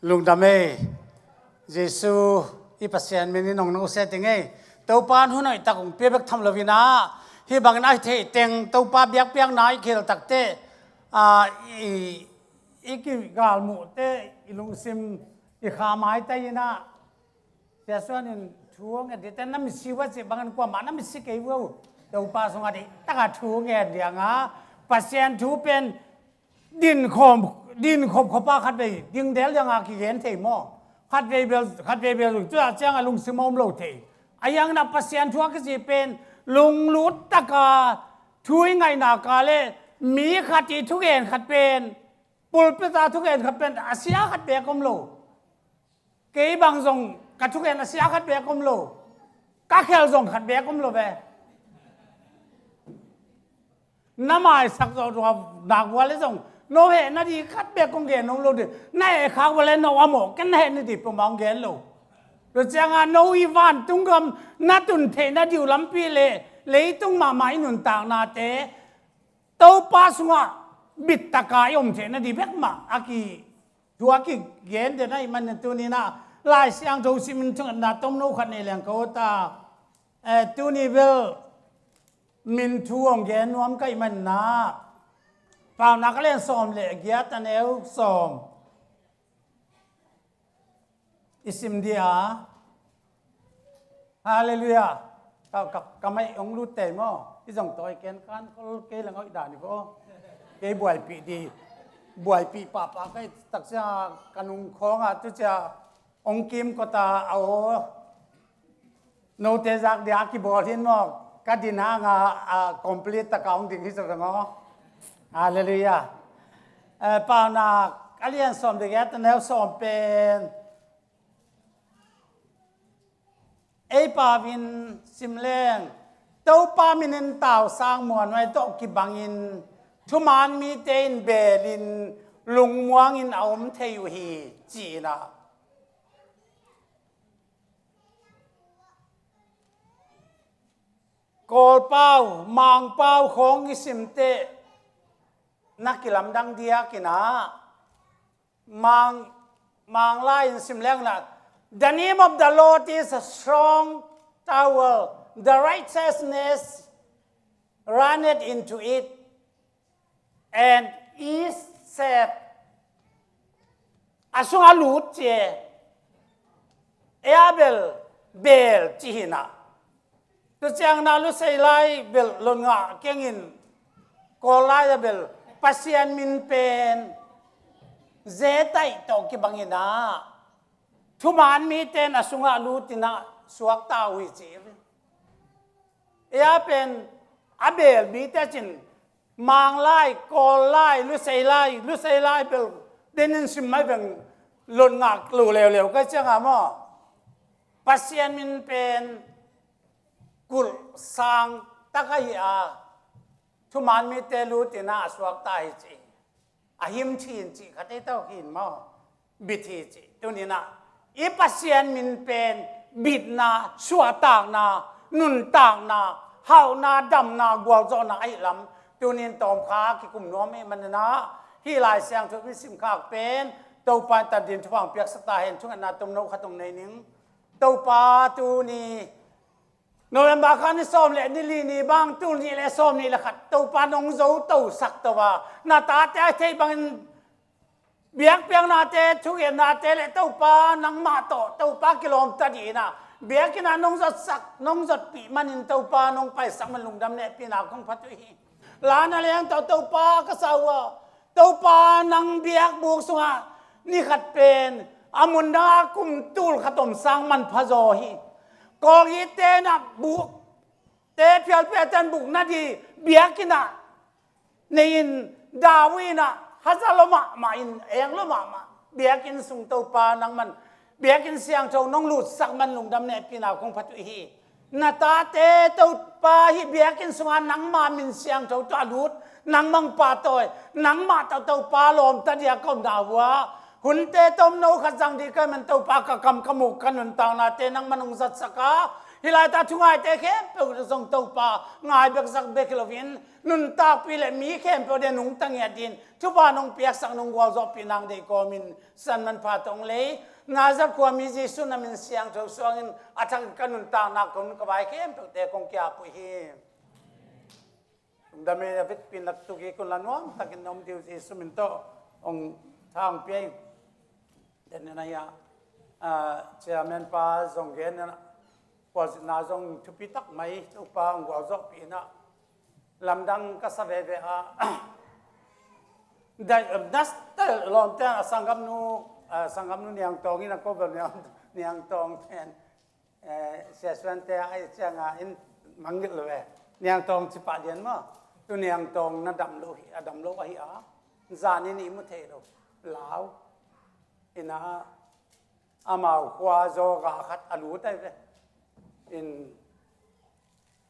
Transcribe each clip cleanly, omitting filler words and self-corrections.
ลุงดำเอเยซูอีปัสเซียนมินิน้องน้องเสติงเอตัวปานหุ่นไอตะกงเปียกทำลวินาฮีบางนายเทเต็งตัวปาเบียกเปียกนายเขลตักเตอีกิกาลมุเตอีลุงซิมอีขาไม้เตยนะเสียส่วนนึงทัวงเงี้ยแต่น้ำมิสิวะสิบางอันกว่ามันน้ำมิสิเกี่ยวตัวปาสงฆ์ตักทัวงเงี้ยเดียงอ่ะปัสเซียนทัวเป็นดินขบขบป้าขัดไปดิงเดลยังอากิเห็นเทมอขัดไปเบลจุดอาเจียงลุงซิมอมโลเทอายังนับปัสเซียนทัวก็จะเป็นลุงลุดตะกาช่วยไงนากาเลมีขัดที่ทุกเอ็นขัดเป็นปุลปิตาทุกเอ็นขัดเป็นอาเซียขัดเบกอมโลเกี่ยบางทรงกัดทุกเอ็นอาเซียขัดเบกอมโลกักเขลทรงขัดเบกอมโลเบน้ำมันสักตัวดากวัวเลยทรงโนเฮนาดีขัดเบกงเกนน้องโลดินั่นเองข้าวเลยน้องอโมกันเห็นนี่ดิประมองเกนโลเราจะงานโนอีวานตุงกำนัดตุนเทนัดอยู่ลำปีเลยตุงมาไม่หนุนต่างนาเตเต้าป้าสงะบิดตะกายอมเทนัดดีเบกมาอากีทัวกิเกนเดนัยมันตัวนี้นะลายเสียงโจซิมันถึงนาต้มโนขันในแหล่งเขาตาตัวนี้เวลมินทัวงเกนนวมก็มันนาเปล่านักเล่นซ้อมเลยเกียรติเนวซ้อมอิสิมเดียฮาเลลูยาก็ไม่องรู้เต็มอ่ะที่ส่งตัวเกณฑ์การเขาเกณฑ์แล้วก็อีด่านี่ก็เกณฑ์บวยปีดีบวยปีป่าก็ตักเสียกันงของอ่ะทุกจะองคิมก็ตาเอาโนเตจากเดียกิบอลที่นอกกัดดินหางคอมพลีตตะกาวดิ่งที่สุดงอฮาเลลูยาเปล่านักเรียนซ้อมเด็กแต่แนวซ้อมเป็นปาวินสิมเลงเต้าปามินเต่าสร้างมวลไว้โตกิบังอินทุมานมีเตนเบลินลุงมวงอินเอามเทยุฮีจีนะโกลเป้ามางเป้าของอิสิมเตนักกิลำดังเดียกินะมางไล่อิสิมเลงนะThe name of the Lord is a strong tower. The righteousness runneth into it, and is said. Asung alut je, Abel bel chihina. Tu chang na lu say lai bel lon nga kengin ko lai bel pasian min pen zetai to ki bangina. ทุมานมีเตนอสุงาลูตินะสวกตาวิจิเอเป็นอเบลมีเตจินมางไล่กอไล่ลุเซไล่เปลเดนินสิมไม่เป็นหล่นงักลู่เร็วๆก็จะงามอ่ะปัสเซียนมินเป็นกุลสังตะกายาทุมานมีเตลูตินะสวกตาวิจิอาหิมชีนจิขัดให้เต้าหินมาบิทีจิตัวนี้นะอีปัสเซียนมินเป็นบิดนาชัวต่างนานุนต่างนาเฮานาดำนากวาจอนาไอลำตัวนี้ตอมขาที่กลุ่มน้อมเอมันนะที่ลายเสียงทุกวิสิมขากเป็นตัวปานตัดดินทว่างเปียกสตาเห็นช่วงนาตมนกขตรงในนิ้งตัวปาตัวนี้โนเวมบาคันนี่ซ้อมเลยนี่ลีนี่บางตัวนี้เลยซ้อมนี่แหละขัดตัวปานงโจตัวสักตัวหน้าตาแต่เทบางเบียกเปียงนาเตทุกอย่างนาเตเลเต้าปานังมาโตเต้าปากิโลมตัดยีนะเบียกินานงจัดสักนงจัดปีมันอินเต้าปานงไปสักมันลุงดำเนี่ยปีนาของพัตุฮีลานอะไรยังเต้าปากระสาวเต้าปานังเบียกบุกสงะนี่ขัดเป็นอามุนดากุมตูลขตมสร้างมันพะโจฮีกอกีเตนะบุกเตเพียลเปียตันบุกนาดีเบียกินะในอินดาวีนะฮัจลมามาอินเองลมาเบียกินสุงเต้าปานังมันเบียกินเสียงเจ้าน้องหลุดสักมันลุงดำเนี่ยปีนาของพัตุฮีนาตาเตเต้าปาฮีเบียกินสุงานังมามินเสียงเจ้าจ้าหลุดนังมังปาตอยนังมาเต้าปาลมตัดยาก้มดาวะหุ่นเตต้มโนขจังดีกันมันเต้าปากกำขมุกกันหนุนต่างนาเตนังมันงสัตสกา hi lai ta thungai te khem pe zong to pa ngai bek sak bek lovin nun ta pi le mi khem pe de nung tang ya din thu ba nong piak sak nong wal zo pinang de ko min san man pha tong le nga za ko mi jesu na min siang tho suang in athang kanun ta na kon ka bai khem pe te kong kya pu hi dame a bit pinak tu ki kun lanuam takin nom diu jesu min to ong thang pi den na ya chairman pa zong gen na was na zong thu pi tak mai tu pa ngwa zo pi na lamdang ka sa ve ve a dai das ta lom ta sangam nu niang tong ina ko ba niang tong ten se swan te ai changa in mangit lo ve niang tong chi pa lian ma tu niang tong na dam lo hi a zani ni mu the lo lao ina amau kwa zo ga khat alu tai ve in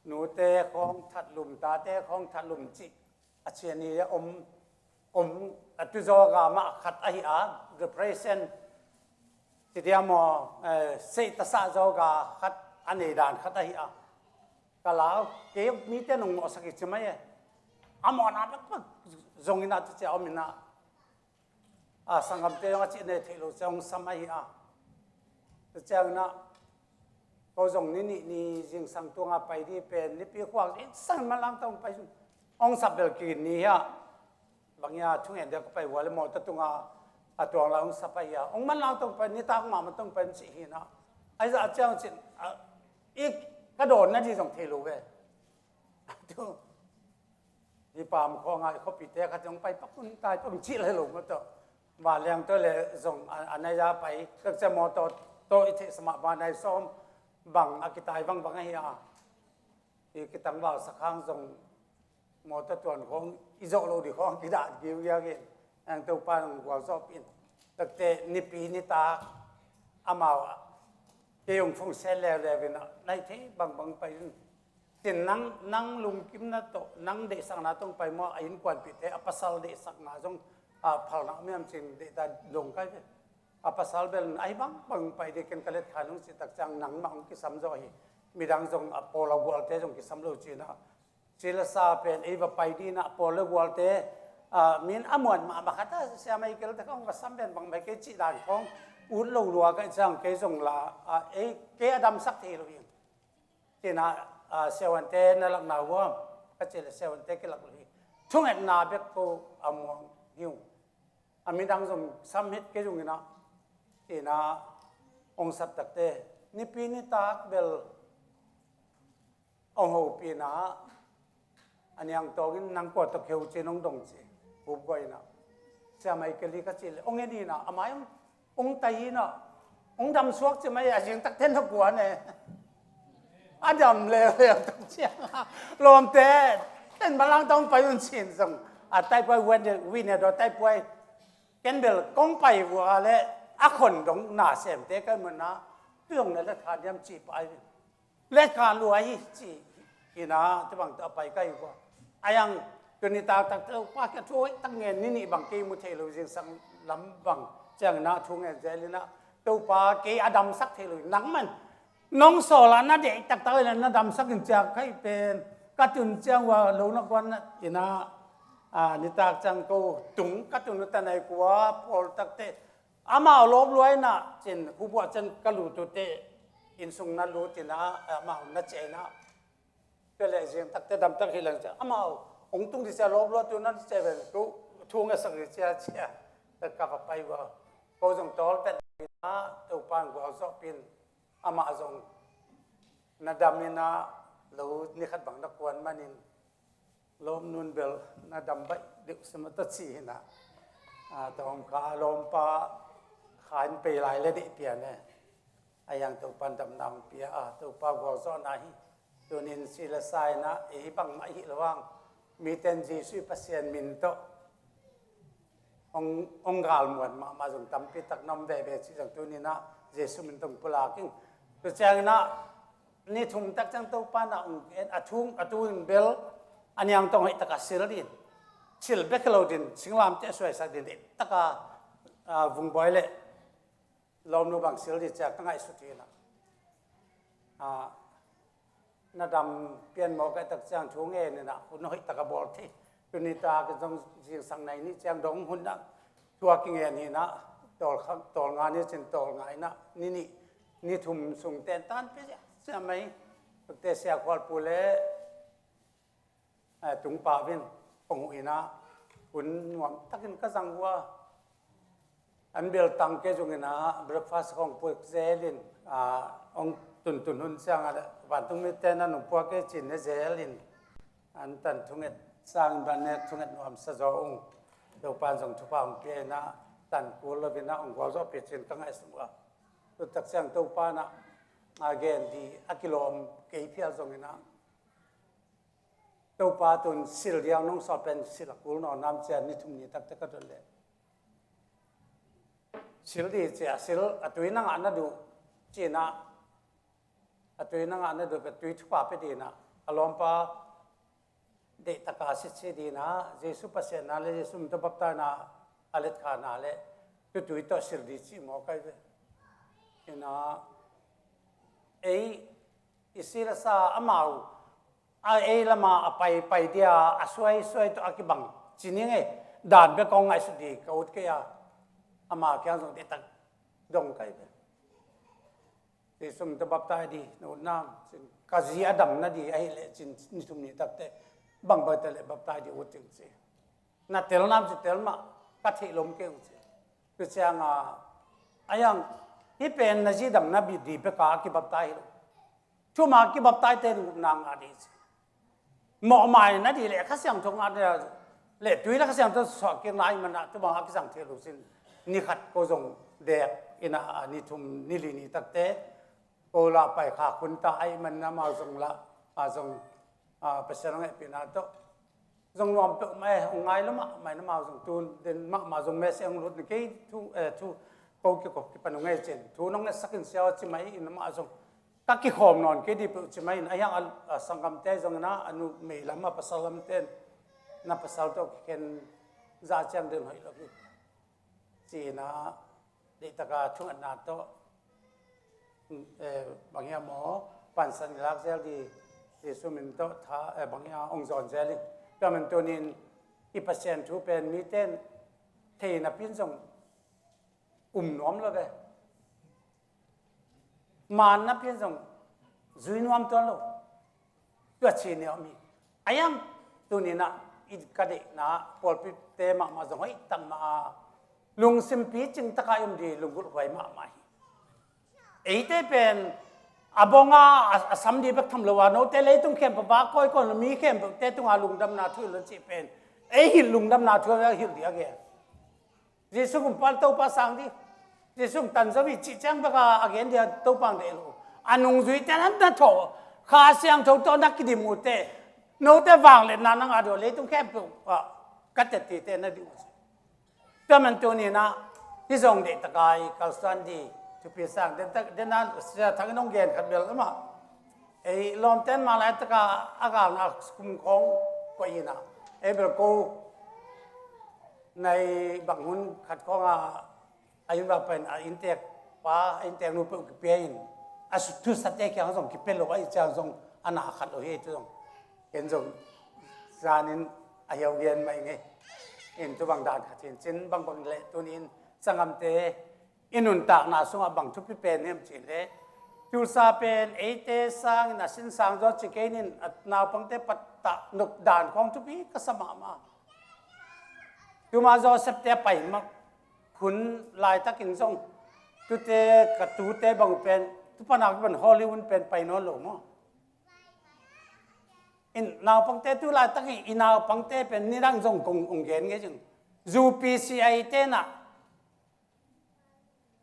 nu te khong that lum ta te khong that lum chi a chen ni om atu zo ga ma khat a hi a represent ti dia mo se ta sa zo ga khat ani dan khat a hi a ka lao ke mi te nong mo sakit chi mai amo na ba zong ina tu che omina a sangam te nga chi ne thelo chong samai a chang na ko zong ni jing sang tu nga pai di pen ni pi khwang in sang ma lang tong pai ong sap bel ki ni ya bang ya thung en de ko pai wal mo ta tu nga a tuang la ong sap pai ya ong man lang tong pai ni ta ma ma tong pai chi hi na ai za chang chin ik ka don na ji zong thelo ve tu ni pam kho nga ko pi te ka jong pai pa kun tai pong chi le lo ma to và liang tôi là dùng anh ấy ra phải các xe mô tô tôi thì sắm vào này xóm bằng cái tài bằng bằng ấy à thì cái tăng vào sắc hàng dùng mô tô tuần không ít dỗ lâu thì không cái đạn kêu ra cái anh tôi pan vào gió pin thực tế nipi nita amao cái ông phong xe leo leo về nó này thế bằng bằng phải tiền năng lùng kim na to năng để sang na tông phải mo ain quan bị thế apasal để sang na trong phal na miam chin de ta dong kai pasal bel ai bang pai de ken kalet khanung si tak chang nang mang ki sam zo hi midang jong apola wal te jong ki sam lo chi na sila sa pen eva pai di na apola wal te min amon ma khata sia mai kel ta kong sam ben bang mai ke chi dan khong un lo lua ka chang ke jong la ke adam sak the lo hi chi na sewan te na lak na wa ka chi la sewan te ke lak lo hi thung et na bek ko among hiu mình đang dùng xăm hết cái dùng nó thì nó ông sắp tập te ni pi ni tak bel ông hậu pi nó anh yang to cái năng quạt tập hiệu trên ông đồng chỉ bục gọi nó xem mấy cái lý cái gì ông nghe đi nó à mấy ông tay nó ông đâm suốt chứ mấy à riêng tắc thiên thập quả này anh đâm leo leo tắc chiang lom te tên bà lang tông phải dùng tiền dùng tay quay win này đó tay quay cái bel công phải vừa lệคนดงหน้าเสียมเตะกันมันนะเรื่องนั้นละทานยำจีไปเล็กการรวยจีอีนะจะบังต่อไปใกล้กว่าไอ้ยังตัวนี้ตาตักเต้าป้าแกช่วยตั้งเงินนี่บางกีมุเทลุจิงสังลำบังเจ้าหน้าทุ่งเงินเจลินะตัวป้ากีอดัมสักเทลุนังมันน้องโซลานะเด็กตักเต้าเลยนะดำสักจากให้เป็นกัดจุนเจ้าว่าโลนักวันอีนะนิตาจังกูตุงกัดจุนตันไหนกว่าพอตักเตอามาลบรวยนะจินผู้บวชจันกลูตุเตอินสุงนัลูจินะอามานัดเจนะก็เลยเสียงตักเตดำตักหิลังจะอามาองตุงที่จะลบรวยตัวนั้นเจเป็นกูทุ่งสักเจียเจียแต่กลับไปว่าพอจงตอลเป็นนะตัวปานกว่าสอบปินอามาจงนัดดำนี่นะเรานี่ขัดบังนักวนมานินลมนุนเบลนัดดำใบเด็กสมัตสีนะตองขาลมปะขานไปหลายเลยดิเปียเนี่ยไอ้ยังตัวปันดำนำเปียตัวปากวอซ้อนไอ้ตัวนินศิลสายนะบังไม่ระวังมีเต็นจีสุปัสเซียนมินโตองกาลมวนมาจงตั้มปีตักน้ำเบเบสิจังตัวนี้นะเจสุมินตงปลากิ้งตัวเจ้านะนี่ทุ่งตักจังตัวปันองทุ่งเบลอันยังต้องให้ตักสิลดินชิลเบคโลดินสิงลามเจ้าสวยสักดินตะกาวุงบอยเล่ลมนูบังสิลดิจากตั้งไงสุดที่นะ นาดำเปลี่ยนหมอกไอ้ตักจางช่วงเงินเนี่ยนะคุณน้อยตะกบอลที่ตุนิตาก็ต้องเสียงสังในนี่จางดงหุ่นนะทัวกิเงินนี่นะตอลงานนี่เช่นตอลงานนะนี่ทุ่มส่งเต้นตันไปใช่ไหมแต่เสียความปูเล่ตุงป่าวินปงอินะคุณหวังตักินก็สังว่าอันเบลตังเกจงนะเบรกฟาสต์ของพวกเซลินองตุนหุ่นเสียงอะไรวันตรงนี้เต้นนั่นหนุ่มพวกเกจินเซลินอันตันทุงเอ็ดสร้างบ้านเน็ตทุงเอ็ดนวมสะจองเดี๋ยวปานส่งทุพางเกนะตันกูลวินะองค์กรจะเปิดเชิญตั้งไอ้สมัวตัวตักเสียงตัวปานะอาเกนดีอากิโลมเกี่ยพิอาส่งนะตัวปาตุนสิลเดียวน้องสอบเป็นสิลกูลนอนน้ำเจนี่ทุ่มนี่ตักตะกัดเลยสิลดีเจ้าสิลตัวนั่งอันนั้นดูจีน่าตัวนั่งอันนั้นดูเป็นตัวทุกป่าไปดีนะอารมณ์ป่าเด็กตะกาสิดีนะเจสุปัสเซนาเลเจสุมตบับตานะอเลตขานาเลตัวตัวสิลดีจีหมอไก่เว้นะอิสิลซาอามาละมาไปเดียสวยตัวอากิบังจีนี่ไงด่านเบกองไงสุดดีเขาอุดเกียอามาเกี่ยงส่งเด็กตักดงไก่เว้ที่สมตบับตายดีโน่นน้ำกาซีอดัมนั่นดีไอ้เละจินนี่สมนี่ตักแต่บังเบิดแต่เละบับตายดีอุดจริงสิน่าเตลน้ำสิเตลมากัดที่ลมเกี่ยวสิคือเสียงอายังที่เป็นนาจีดัมนั่นบีดีเปกากิบับตายชั่วมากิบับตายเต็นนางอาดีสิหมอใหม่นั่นดีเลยข้าเสียงทงอาดีเละดุยแล้วข้าเสียงตัวสอบเกี่ยงนายมันนะตัวบางข้าเสียงเทลุสินนี่ขัดโกจงเด็กอินานี่ทุ่มนี่ลีนี่ตักเตะโกลาไปขาคุณตายมันน้ำมาส่งละส่งไปเสนอให้ปีนาโตส่งรวมตัวไม่องไงแล้วมาไม่น้ำมาส่งตูนเดินมาส่งเมสเองรถนี่ทุโกกิโกกิปนุงเงเจนทุน้องเนี่ยสักเสียวจิไม่อินมาส่งตักกิขอมนอนกิดีจิไม่ไอ้ยังสังกัมเตส่งนะอนุไม่ละมาภาษาลำเต้นนับภาษาโตเข็นจ่าเจียงเดินหอยลูกจีน่าเด็กตะกาช่วงนาโตบางอย่างหมอปันสัญลักษณ์เซลดีที่สุมินโตท่าบางอย่างองค์จอนเซลิก็มันตัวนี้อีเปอร์เซ็นต์ทุเป็นมีเต้นเทนับพินส่งน้อมแล้วเว้มานับพินส่งจุยน้อมตัวเราตัวชีเนี่ยมีไอ้ยังตัวนี้นะอีกระเดนะพอพิเตมาส่งให้ตั้งมาลุงสิมพีจึงตะกายดีลุงกุลไว้มาไม่ไอ้เต้เป็นอบงาสัมดีบักทำเลวานโนเตเลยตุ้งเข้มปะบ้าก้อยก้อนมีเข้มเต้ตุ้งอาลุงดำนาทุ่งเลยจีเป็นไอ้หิลุงดำนาทุ่งแล้วหิเดียกเจสุกุมปัลโตปัสสังดีเจสุกตันสวิจิจังปะกาอเกนเดียโตปังเดลูอันนุงจุยแต่นั้นนั่นโถข้าเสียงโถตอนนักกิดิมูเตโนเตวางเลยนั่งอาดูเลยตุ้งเข้มปะกัดตีเตนั่นดิแต่มันตัวนี้นะที่ส่งเด็กตะกายกัลสันดีทุกปีสั่งเดินนั้นจะทั้งน้องเกณฑ์ขัดเบลก็มาไอ้ลมเต้นมาแล้วตะกาอากาศนักคุ้มครองก็ยินะไอ้เบลกูในบางหุ่นขัดข้องอายุแบบเป็นอินเตกป้าอินเตกนูเปิลกิเปียนสุดทุสัตย์แก่เขาส่งกิเปียนหรือว่าจะส่งอนาขัดโอเฮตุส่งเห็นส่งจานินอายุเย็นไม่ไงอินตัวบางด่านขัดเช่นบางเละตัวนี้สังกัมเตอินุนตากนาสงบางทุกเป็นเนี่ยมันจีเล่จูซาเป็นเอเตสังนาสินสังจอจิเกนินนาปังเตปัตตะนุกด่านของทุกปีก็สมามาจูมาจอเสพเตไปมักขุนลายตะกินทรงตุเตกตูเตบางเป็นทุกปนักเป็นฮอลลีวูดเป็นไปโน่นหลงมั้งอินนาปังเตตุลายตะกิอินาปังเตเป็นนิรังทรงกงองเกนไงจึงจูปีซีไอเตน่ะ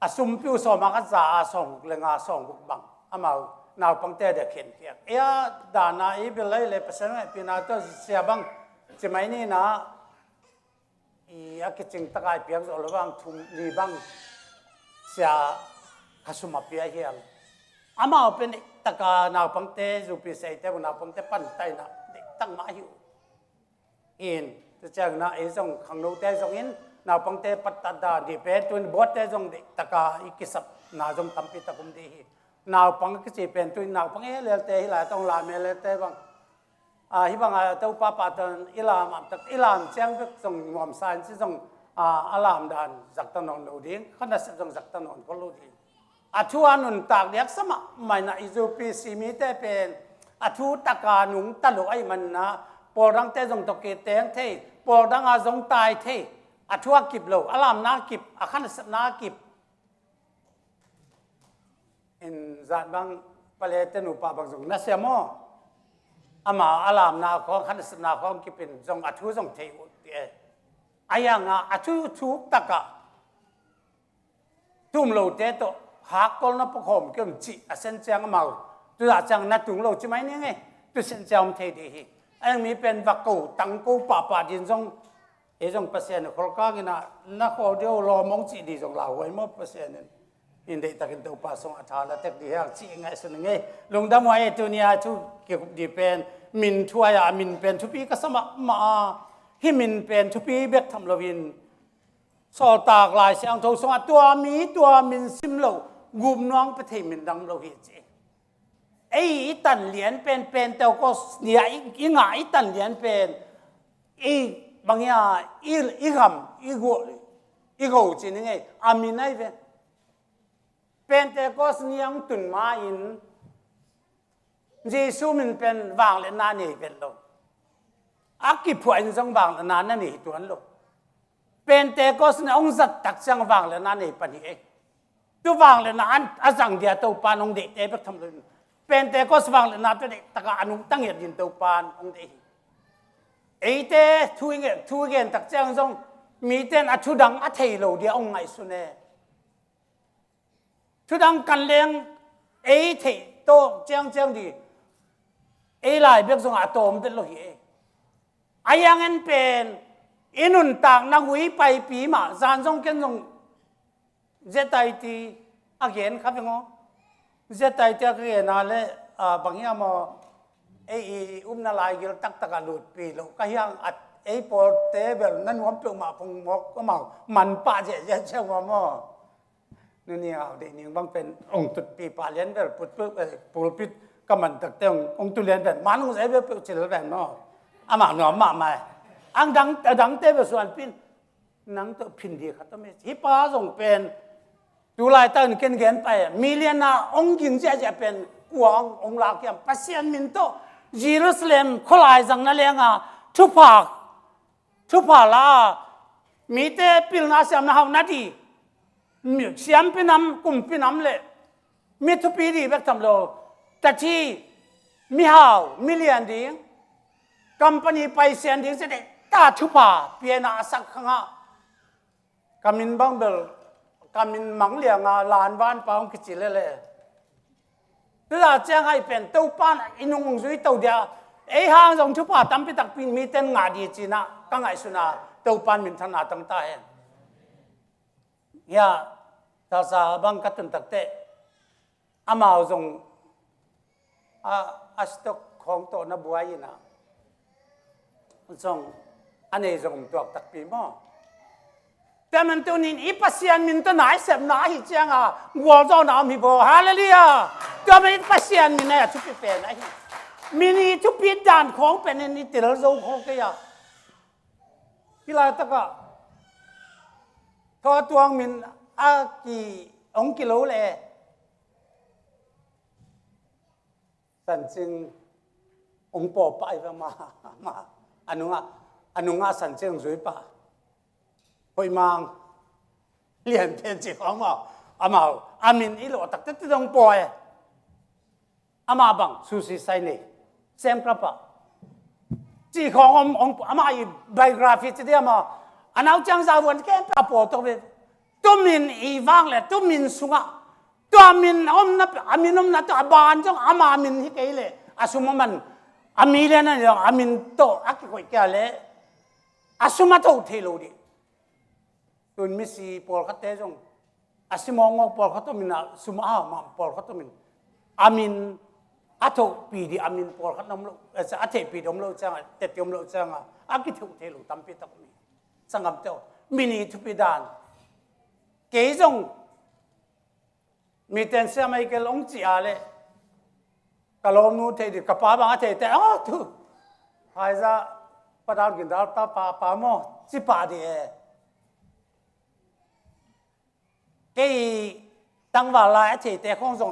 อาสุมพิวสอมากัจาส่งเลงาส่งบุกบังอามาหนาวปังเตเด็กเห็นเพียงดานาอีเบลเลยเปเสนไม่ปีนาตัวเสียบังจะไม่นี่นะอากิจิงตะกายเพียงส่งระวังทุมลีบังเสียขัสุมาเปียเฮียลอามาเป็นตะกาหนาวปังเตจูปีเสยเตบุหนาวปังเตปั้นไตนะเด็กตั้งมาอยู่อินจะเจอหน้าไอ้ส่งขังโนเตส่งอินนาปังเตปัตตาดาดีเป็นตุนบวชเตจงตะกาอิกิสับนาจงตัมปิตะกุมดี nào bằng cái gì bên tôi nào bằng ấy lên tê lại tông làm lên tê bằng hi bằng tàu pa tên ilam chẳng biết dùng ngòm san chỉ dùng alam đàn giặc tân nón đầu điên khán giả sẽ dùng giặc tân nón có lối đi thu anh nôn tạc điếc sama mày na izupi simi tê bên thu taka nung talu ai mình na bồ đăng tê dùng tộc kê tiếng thế bồ đăng dùng tai thế thu kịp lâu alam na kịp khán giả na kịp in zat bang palete nu pa bang dùng na semo ama alam na ko khán giả na ko kịp in dùng thu dùng thế ayang thu taka tum lâu tê to hak kol na pokhom kem chi asen chang mau tu da chang na tung lo chi mai ne nge tu sen chang the di hi ang mi pen va ko tang ko pa din jong e jong pasien khol ka ngi na kho dio lo mong chi di jong la hoi mo pasien in dei takin to pa song atha la tek di ha chi ngai sun nge long da mo e tu nia tu ke di pen min thua ya min pen thu pi ka sama ma hi min pen thu pi bek tham lovin so tạc lại sang thâu song tua mi tua min sim lo gum noang pa thei min dang lo hi che ei tan lian pen tao ko nia i nga i tan lian pen i bangya i gam i go chi ni ngai aminai ve pen te ko niang tun ma in jesu min pen wang le na ni pen lo aki phuan jong wang na na ni tuan lo Pentecost na ông giật tắc sang vàng là na này pani ấy, tu vàng là na anh azang dia tàu pan ông đệ tế bất thầm luôn, Pentecost vàng là na tu đệ tắc anh ông tăng nhiệt din tàu pan ông đệ, ấy thế thu gen tắc sang xong, mi tên thu đăng thầy lâu dia ông ngày xuân này, thu đăng cần lên, ấy thầy to chang đi, ấy lại biết xong tôm biết lo gì, ai anh pen inun tang na hui pai pi ma zan jong ken jong zetai ti again kha ngo zetai ti again na le bangya mo ei na lai gil tak tak lut pi lo ka hyang at ei por te bel nan wam tu ma phung mok ko mau man pa je che wa mo nu ni ao de ning bang pen ong tut pi pa len bel pul pit ka man tak te ong tu len ben man ngos e bel chil ben no ama no ma mai ang dang te be suan pin nang to phin di khatam hi pa jong pen tu lai tan ken gen pa million na ong ging ja pen kuang ong la kyam pasien min to Jerusalem kholai jang na lenga thu pa la mi te pil na sam na haw na di mi siam pinam kum pinam le mi thu pi di bek tam lo ta thi mi haw million ding company pai sen ding se de ta thu pa piana sak khanga kamin bang bel kamin mang lianga lan van paung kichi le tu la chang hai pen tau pan inung zui tau dia ei hang jong thu pa tam pi tak pin mi ten nga di china ka ngai suna tau pan min thana tang ta hen ya ta sa bang katun tak te amao jong astok khong to na buai na jong anh ấy dùng tuộc đặc biệt mà,แต่มันตัวนี้อีปัสยันมินตัวไหนเสพไหนหิจังวัวเจ้าหน้ามีบ่ฮาเลลูยาตัวมันอีปัสยันมินเนี่ยทุกปีเป็นไอ้มินี่ทุกปีด่านของเป็นนี่ติดแล้วเราของกี่อย่างที่ไรตะก็ทอตัวมินกี่องกิโลเลยสันจึงองปอไปมาอันนู้นสันเชิงสวยป่ะหอยมังเรียนเป็นจีของมาอามินอีหลอตักติดตรงปอยบังสุสีไซนี่เซมครับป่ะจีของอีไบโอกราฟีจะเดียมาอันเอาจังสาววันแก่ปะปอตัวเป็นตัวมินอีวังเลยตัวมินสุงะตัวมินอามินนับตัวบานจังอามินที่เกยเลยอาสุมามันอามิเลนั่นอย่างอามินโตอักกิโกยแก่เลยอาสุมาโตเทโลดิตุนมิสีปอลคัตเตจงอาสิมองปอลคัตโตมินสุมามาปอลคัตโตมินอามินอาโตปีดีอามินปอลคัตน้ำโลอาเทปีดมโลจังเตติมโลจังอักกิโตเทโลตั้มปีตักมีสังกัมเจ้ามินิทุปิดานเกยจง มีเต็นเสียไม่เกลองจีอาเลยกะลมนู้เทดิกะป้าบางเทแต่อ๋อทุหายซะปะดาวกินดาวตาป้าโมจิป้าดีเอเกี่ยตั้งว่าลายเทแต่ของส่ง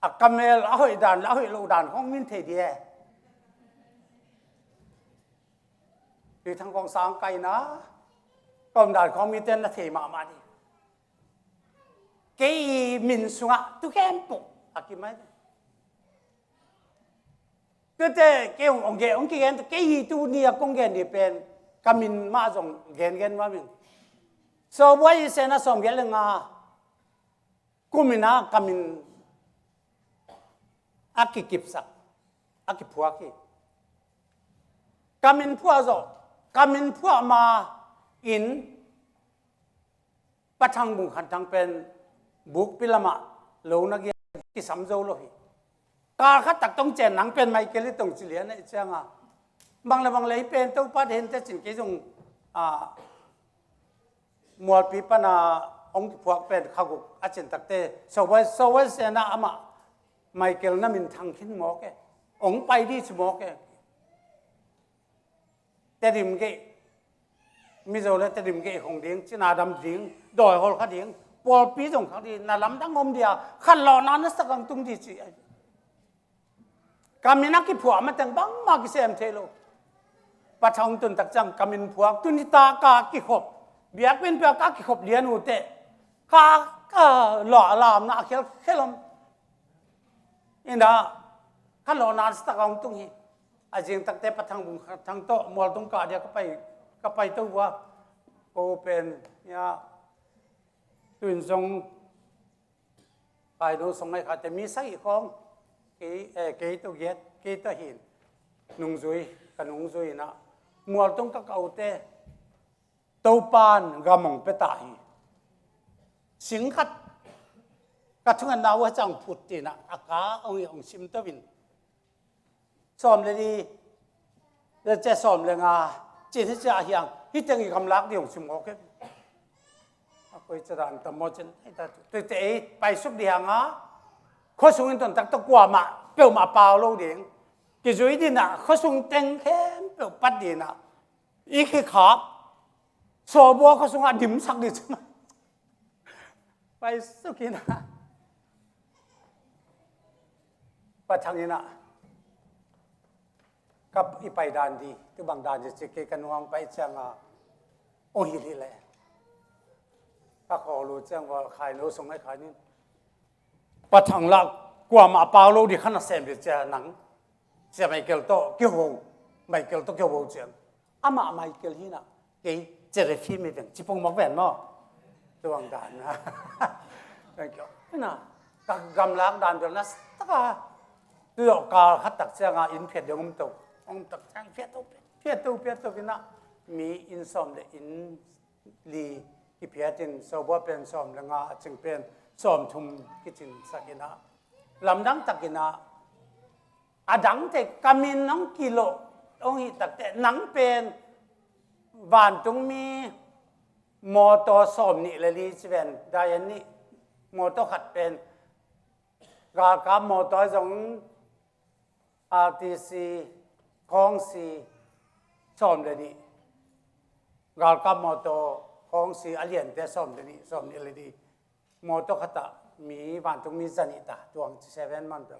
อักกำเมลเอาให้ด่านเอาให้ลูด่านของมินเทดีเอที่ทางกองสางไกลนะกองด่านของมิเต็นนะเทมาดิเกี่ยมินสุงะตุกแกมปุกอากิไม่ก็แต่เกี่ยองเกองเกี่ยเกี่ยตัวนี้กงเกนี่เป็นกามินมาส่งเกนมามินสอบว่าเสนาสมเกลงากุมินะกามินอากิกิบสักอากิพัวกิกามินพัวโจกามินพัวมาอินปัทังบุขันทังเป็นบุกพิลามะโลนักเรียนที่สัมโจโลหิการขัดตักต้องเจนหนังเป็นไมเคิลตรงสิเลียนไอ้เจ้าอ่ะบางเลยเป็นตัวปัดเห็นแต่สิ่งที่ตรงมัวปีปนาองค์พวกเป็นข้ากุอาจารย์ตักเตสวัสเสนาอามาไมเคิลนั่นมินทางขึ้นหมอกองค์ไปที่สมอกแต่ดิมเกมิโซเลแต่ดิมเกของเดียงจีนาดำเดียงดอยฮอลขัดเดียงปอลปีตรงขัดเดียงน่าล้ำตั้งงมเดียขันหล่อนานสักครั้งตรงที่จีกามินักกิผัวมันแต่งบังมากเสียมเทโลปัจจังตุนตักจังกามินผัวตุนิตากากิขบเบียกเป็นเบียกากิขบเลียนอุเตกาหล่อลามนะเคลมอินดาขันหล่อนานสักครั้งตรงนี้อาจจะตักเตปัจจังบุญทางโตมอลตรงกาเดียก็ไปตัวโอเป็นเนี่ยตุนทรงไปดูทรงไม่ขาดแต่มีสักอีกของกี่ตัวเย็ดกี่ตัวหินนุ่งซุยกับนุ่งซุยนะมัวต้องก็เอาเตะตัวปานกำมงเปตายสิงขัดกัดทุกนาวจังพุทธินะอากาองซิมตวินสอมเลยดีเราจะสอมเลยงาจีนที่จะอย่างที่จะมีคำรักที่องซิมโอเคไปจะด่านตะมอจันให้ตาตัวเตะไปสุดเดียงอ่ะข้อสูงตนตักตะกัวมาเปล่ามาเปล่าโลเดียงกิจวัตรดีนะข้อสูงเต็งแค่เปล่าปัดดีนะอีกคือขาสอบบัวข้อสูงดิ่มสักดิใช่ไหมไปสุกินะปัจจัยนี้นะกับอีไปดานดีที่บางดานจะเกี่ยกันวางไปเจ้าโอ้ยนี่แหละถ้าขอรู้เจ้าว่าใครรู้ส่งให้ใครนี่ปัจจัยละกว่ามาเปล่าโลดีขนาดเซมเจ้าหนังเสียไม่เกี่ยวโตเกี่ยวไม่เกี่ยวโตเกี่ยวเจ้าอามาไม่เกี่ยวที่น่ะเกี่ยเจริญฟิล์มเป็นจิปงมักแหวนมั้งตัวบางดานนะไม่เกี่ยวนะกำลังดานเป็นนัสตะกาตัวกาขัดตักเสียงอินเพียดยงตัวองตักจังเพียตัวกินนะมีอินซอมเดอินลีกิเพียดินสอบเป็นซอมละงาจึงเป็นซอมทุมกิจินสักินะลำดังตักินะอดังแต่กามินน้องกิโลองหิตักแต่หนังเป็นบานตรงมีมอตอซอมนี่เลยลีสเวนได้ยันนี่มอตอขัดเป็นกามอตอจงRTC ของสีซ้อมเลยนี่กาลกับมอโตของสีอเลียนแต่ซ้อมเลยนี่ซ้อมนี่เลยดีมอโตขัดมีวันตรงมีจันิตาตัว7มันตัว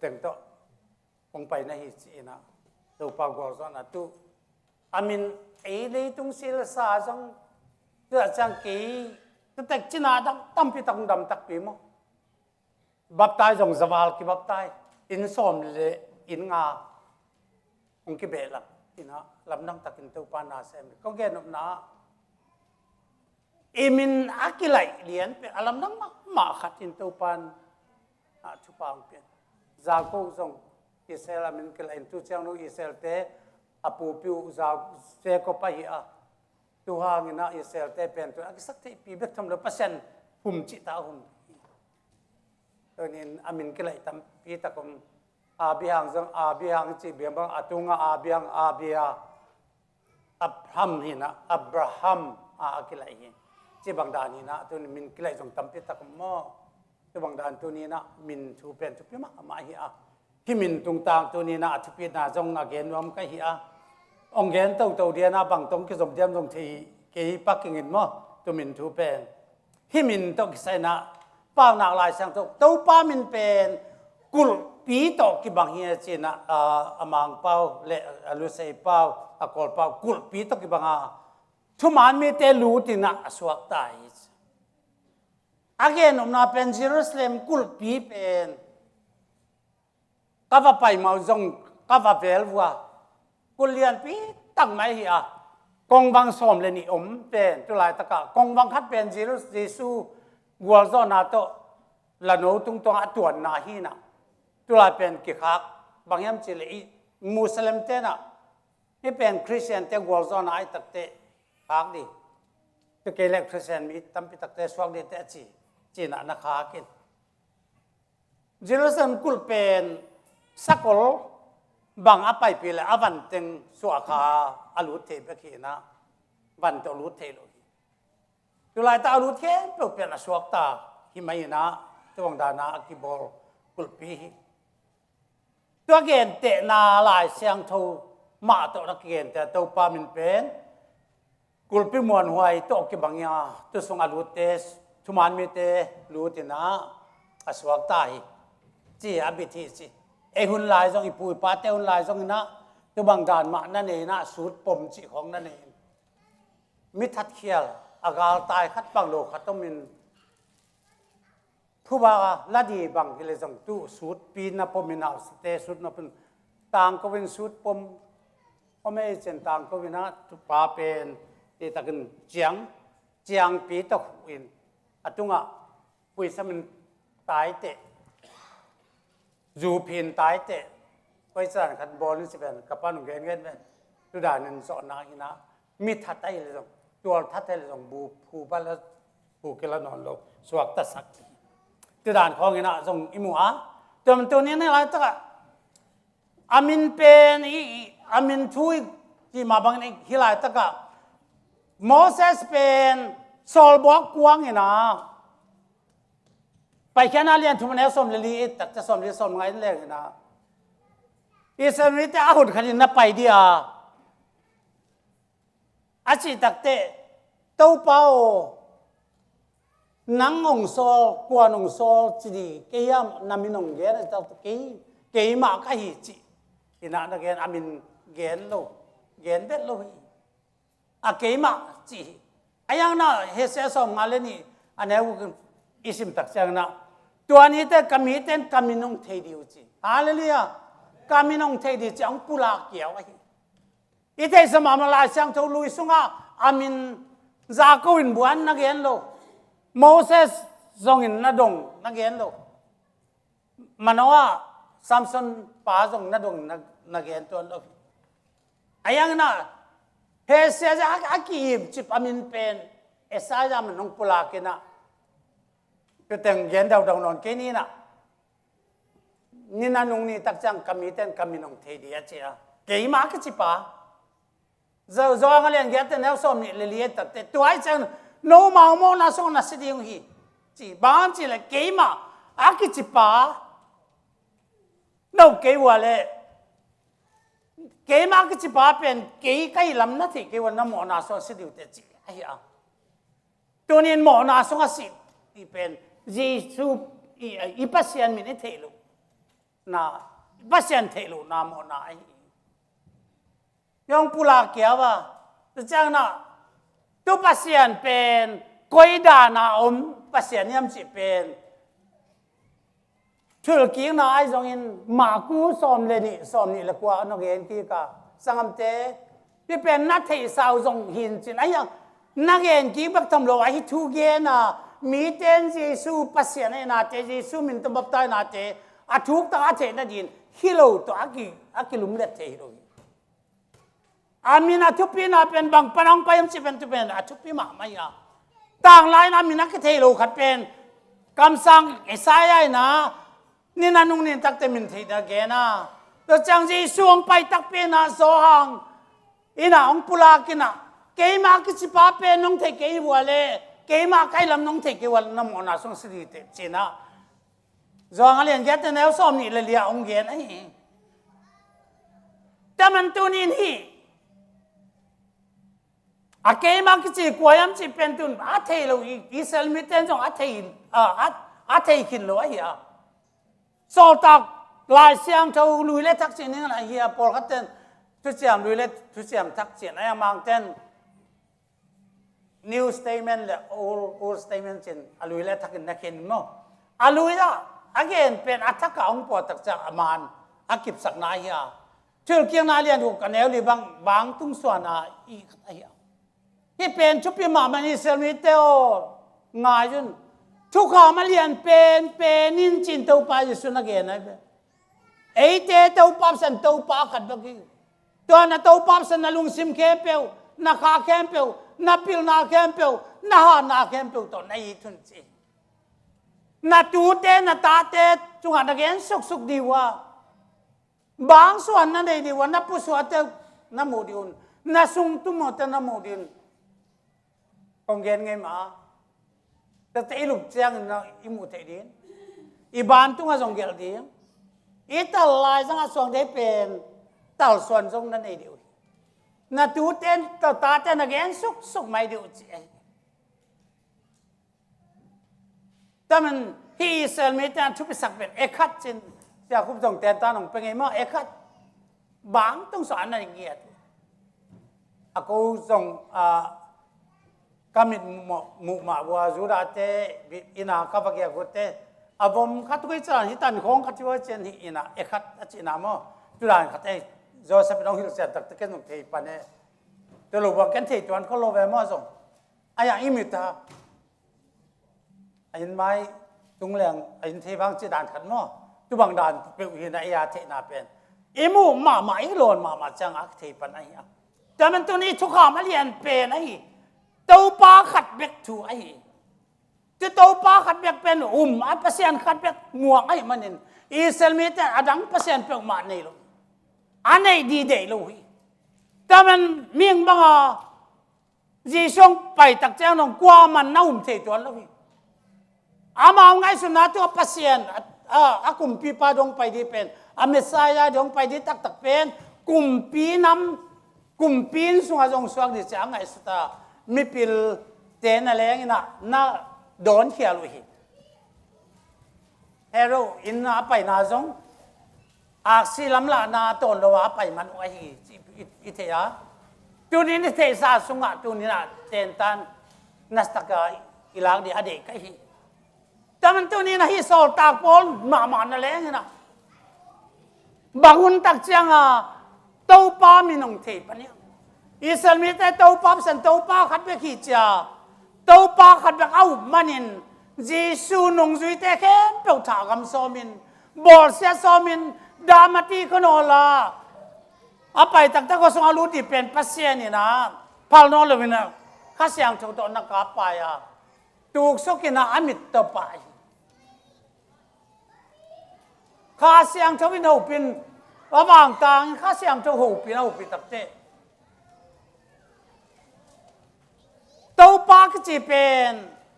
แต่งตัวคงไปในหิจีนะตัวปากกอลซอนะตัวอามินไอ้เลยตรงสิลสาจังตัวจังกีตัวแต่จีน่าตั้มพิตังดำตักปีมั้งบับตายจงสวาลกีบับตายอินซ้อมเลยอินงาองค์กิเบลับอินะลำนังตักินตัวปานาเซมก็แก่นบนาอิมินอากิไลเลียนเป็นลำนังมาขัดอินตัวปานชุปางเป็นจากกูส่งอิสราเอลมินกิไลอินตัวเจ้าโนอิสราเอลเตอปูปิวจากเซโกปะฮิอาตัวหางินะอิสราเอลเตเป็นตัวอักษรที่ปีเบกทำเลย%หุ่มจิตาหุ่มตัวนี้อามินกิไลตั้มปีตะกมอาบิฮังจังอาบิฮังจีเบียงบังอาตุงอาบิฮังอาบิยาอับราฮัมหินะอับราฮัมอากิไลหิ จีบังดานี่นะตัวนี้มินกิเลสงตั้มพิทักษ์มั่วจีบังดานตัวนี้นะมินทูเป็นทุกพิมะมาเฮียที่มินตรงต่างตัวนี้นะทุกพินาจงอาเกนวมก็เฮียองเกนตัวเดียนะบางตรงกิสมเดียมตรงที่เกี่ยปักกิ่งหินมั่วตัวมินทูเป็นที่มินตกใส่นะป้าหนักลายสังตัวป้ามินเป็นกุลปีตกกี่บางเฮียจีนะอมังเป้าเลลุเซเป้าอากอลเป้ากุลปีตกกี่บางทุกมันมีแต่รู้ที่น่ะสวกตายอาเกนอมนาเป็นเยรูซาเล็มกุลปีเป็นก็ว่าไปมาจงก็ว่าเวลว่ากุลเลียนปีตั้งไม่เหียกองบังสมเลนิอมเป็นตุลายตะกะกองบังคัดเป็นเยซูวัวจอนาโตละโนตุงตงอตวนนาฮีนะตุลายเป็นกิคักบางยามจิเลมุสลิมเตนะนี่เป็นคริสเตียนเตวัวจอนาไอตักเตฮักดีตัวเกล็ดคริสเตียนมีตั้มพิตักเตสวกดีเตจีน่ะนักฮักินเยรูซาเล็มกุลเป็นสักลบางอภัยปีละอวันเต็งสวขาอลุเทปขีนะวันตัวลุเทโลตัวลายตาอลุเทเปลี่ยนสวกตาหิมายนะตัวงดานาอกิบอลกุลปีตัวเกณฑ์เตนาลายเสียงทูมาตัวนักเกณฑ์แต่ตัวปามินเป็นกุลปีมวนหวยตัวกิบางยาตัวส่งอลุเตสทุมันมีเตลุตินะอสวกตาจีอบิทีจีหุ่นลายจงอีปุยปาเตหุ่นลายจงนะตัวบางดานมานั่นเองนะสูตรปมจีของนั่นเองมิทัดเขียลอากาศตายคัดบางโลคัดต้องมินผู้บ่าวละดีบางกิเลสงตู้สูตรปีนับปมินเอาสเตสูตรนับเป็นต่างก็เป็นสูตรปมพ่อแม่เจนต่างก็เป็นนะทุกป่าเป็นที่ตะกันเจียงปีตะหุนอัตุงะปุยสมันตายเตะจูพินตายเตะไว้สั่นขันบอลนี่สิเป็นกับป้าหนุ่มเงี้ยเป็นดูด่านินสอนนาหินะมิทัดไตเลยส่งตัวทัดไตเลยส่งบูผูบ้านแล้วผูกละนอนลงสวักตะสักดูด่านของเงี้ยนะส่งอิมัวตัวนี้นี่อะไรตั้งอามินเป็นอามินช่วยที่มาบางนี่ฮิลายตั้งโมเสสเป็นโซลบอกกวางเงี้ยนะไปแค่นั้นเรียนทุกวันนี้สมลีตักจะสมลีสมไงนั่นแหละนะอิสราเอลจะอาหุดขันนับไปดีอ่ะอาชีตักเตะเต้าเป้านังองโซกวนองโซจีเกี่ยมนามินองเกนจะเกี่ยมากะฮิจิอินานักเกนอามินเกนโลเกนเด็ดโลอาเกี่ยมจีอายังน่ะเฮเซสอมมาเลนี่อันนี้วุ้งอิสิมตักเจ้านะตัวนี้แต่กามิเต็นกามินองเทดิวจีฮาเลลูยากามินองเทดิจังปุลาเกี่ยวไอ้อีเทสมามาลาเสียงทูลุยสุงาอามินจากกูอินบัวนักเรียนโลโมเสสทรงอินนัดงนักเรียนโลมันว่าซัมซอนป้าทรงนัดงนักเรียนตัวโลไอ้ยังน่ะเฮเซียจะอากีบจิบอามินเป็นเอสายามันนองปุลาเกนะก็แต่งเย็นดาวๆนอนแค่นี้นะนี่นั่นนงนี่ตักจังกามิเต็นกามินองเทดีอาเจียเกี่ยมากจิปะจะว่ากันเลี้ยงเยอะแต่แนวสมนี่เลี้ยตัดแต่ตัวไอ้จังโนมาโมนาส่งนัสดีงฮีจีบางจีเลยเกี่ยมาอากิจิปะโนเกี่ยวเลยเกี่ยมากิจิปะเป็นเกี่ยใครลำนัดที่เกี่ยวน้ำโมนาส่งสิดิวเตจีไอ้ยาตัวนี้โมนาส่งสิที่เป็นเยซูอีปัสยันมินิเทลูนะปัสยันเทลูนามโนายังปุลาเกียวว่าจะจังนะตัวปัสยันเป็นกอยดานาอมปัสยันยังสิเป็นชุลกิ้งนะไอ้จงอินมากูสอมเลนี่สอมนี่ละกว่านักเรียนที่กาสังคมเตที่เป็นนักเทศาวจงหินจินไอ้ยังนักเรียนกี่บักทำโลไอ้ทุกเย็นนะมีเต็นเยซูปัสยันนาเตเยซูมินตบับตายนาเตอาทุกตาเทนัดินฮิโลตัวอากิลุมเล็ดเทฮิโลอามินาทุปีนาเป็นบางปนังไปยังสิเป็นทุเป็นอาทุปีมาไม่ยาต่างหลายนามินักเทโลขัดเป็นคำสั่งเอสายายนะนี่นันุงนี่ตักเตมินเทดาเกนะตัวจังจีสวงไปตักเป็นนะโซหังอินาองปุลากินะเกยมากิสิปาเป็นน้องเทเกยวัวเลเก cái mà cái làm nông thị cáiวันน้ำมันส่งสิริเตจีน่ะจองอะไรอย่างเงี้ยแต่แนวซ้อมนี่เลยองเงี้ยนี่แต่มันตัวนี้นี่อาเกมากิจิกวยามจิเป็นตุนอาเทโลอิสราเอลมิเตนจงอาเทอาเทกินโลไอ้เหี้ยโซตักลายเสียงเท่าลุยเล็ทักษิณนี่อะไรเหี้ยพอเขาเต้นทุกเสียงลุยเล็ทุกเสียงทักษิณไอ้มังเต้นnew statement และ old statement เช่นอลุยเล็ทักษิณนักเขียนมั้งอลุยละ again เป็นอัตถกะองค์ปอตักจากอามานอากิบสักนายเหี้ยช่วยเกี่ยงนาเรียนดูกันแนวหรือบางตุ้งส่วนอีกไอ้เหี้ยที่เป็นชุบปีมามันอิสราเอลเตอง่ายจนทุกข้ามาเรียนเป็นนินจินเต้าป้าจะสุนัขเองนะไอ้เต้าป้าสันเต้าป้าขัดบักกี้ตัวนั้นเต้าป้าสันนั่งลุงซิมเข้มเปียวนักขาเข้มเปียวนักพิลนาเข้มเปียวนักหานาเข้มเปียวตอนนี้ทุนจีนักตูเต้นักตาเต้จุงหันนักเองสุกดีว่าบางส่วนนั่นเองดีว่านักผู้สวดเต้นักโมดิอุนนักสุ่งตุ้มหมดเต้นักโมดิอุนองเงินไงมาแต่ที่ลูกเจ้างนะอิมุเทดินอีบ้านตุ้งอาส่งเกลดีอีตลายสังอาส่งได้เป็นตลส่วนส่งนั่นเองเดียวนัดตูเต้นตาเต้นนักเองสุกไม่เดียวจีแต่มันที่อิสราเอลมีแต่ทุกสักเป็นเอกขัดจินจะคุ้มส่งเต้นตาหนุ่มเป็นไงมั่งเอกขัดบางต้องสอนอะไรเงี้ยอากูส่งkami mukma wa zura te ina kapakia gote abom khatui cha hitan khong khatiwa chen hi ina ekhat achina mo turan khate joseph dong hil sen tak ken nong thei pane te lo ba ken thei tuan ko lo ve mo song aya imita ain mai tung leng ain thei bang chi dan khat mo tu bang dan pe hi na ya the na pen imu ma i lon ma chang ak thei pan ai ya ta man tu ni thu kha ma lian pe na hiเต้าป้าขัดเบกถูไอ้ที่เต้าป้าขัดเบกเป็นอันเปอร์เซ็นต์ขัดเบกงวงไอ้มันนี่อิสราเอลมีแต่อดังเปอร์เซ็นต์เป็นมาในโลกอันไหนดีเดย์โลกแต่มันมีบางจีช่องไปตักเจ้าหนองกว่ามันน่าเสียตัวโลกอามาเอาไงสุนัขตัวเปอร์เซ็นต์อากุมปีปาดงไปดีเป็นอเมซายาดงไปดีตักเป็นกุมปีน้ำกุมปีนสุงอาจงสวงดิฉันไงสุดามีพิลเตนอะไรอย่างนี้น่าโดนเขียลุยเฮโรอินน่าไปน่าจงอาศิลำละน่าตนเราว่าไปมันไว้อิเทียตัวนี้นี่เทศาสุงะตัวนี้น่ะเตนตันนัสตกาอิลากดีอดีตก็ฮีแต่มันตัวนี้น่ะฮิโซตากปอนมานั่นแหละนี่นะบางคนตักเจียงเต้าป้ามีนงเทปนี่อิสราเอลมีแต่เต้าป้าสันเต้าป้าขัดไปขี้เจ้าเต้าป้าขัดไปเอามันนินจีซูนงจุยแต่แค่เปิดถากำซอมินบอลเสียซอมินดามาตีขนอลาเอาไปตั้งแต่ก็ส่งอาลูดีเป็นปัสเซียนี่นะพาลนอลเลยนะข้าเสียงถูกตัวนักกาไปถูกสุกินาอมิตต่อไปข้าเสียงถูกวินหูปินระหว่างกลางข้าเสียงถูกหูปินหูปินตับเตเต้าป้าก็จีเป็น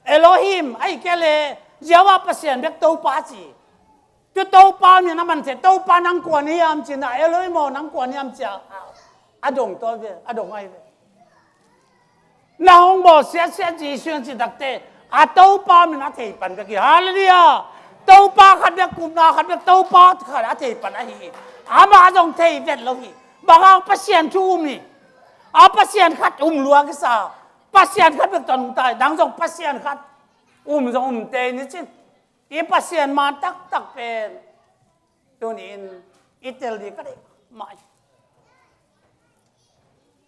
เอโลฮิมไอ้แกเลยเจ้าว่าเปอร์เซ็นต์เด็กเต้าป้าจีก็เต้าป้าเนี่ยนะมันเสร็จเต้าป้านังกวนนี่ยามจีน่ะเอโลฮิมนังกวนนี่ยามจีอาดงตัวเว้ยอาดงไอ้เว้ยน้องบอกเสียจีเสียจีตักเตะอาเต้าป้ามันอาเทปันก็กี่ฮาเลลูยาเต้าป้าขัดเด็กกลุ่มนาขัดเด็กเต้าป้าขัดอาเทปันไอ้ฮีอามาดงเทเวทเราฮีบางเอาเปอร์เซ็นต์ทุ่มนี่เอาเปอร์เซ็นต์ขัดลวงก็ซาpasien kat bek ton tai dang jong pasien kat jong te ni chin i pasien ma tak pen tunin itel di ka mai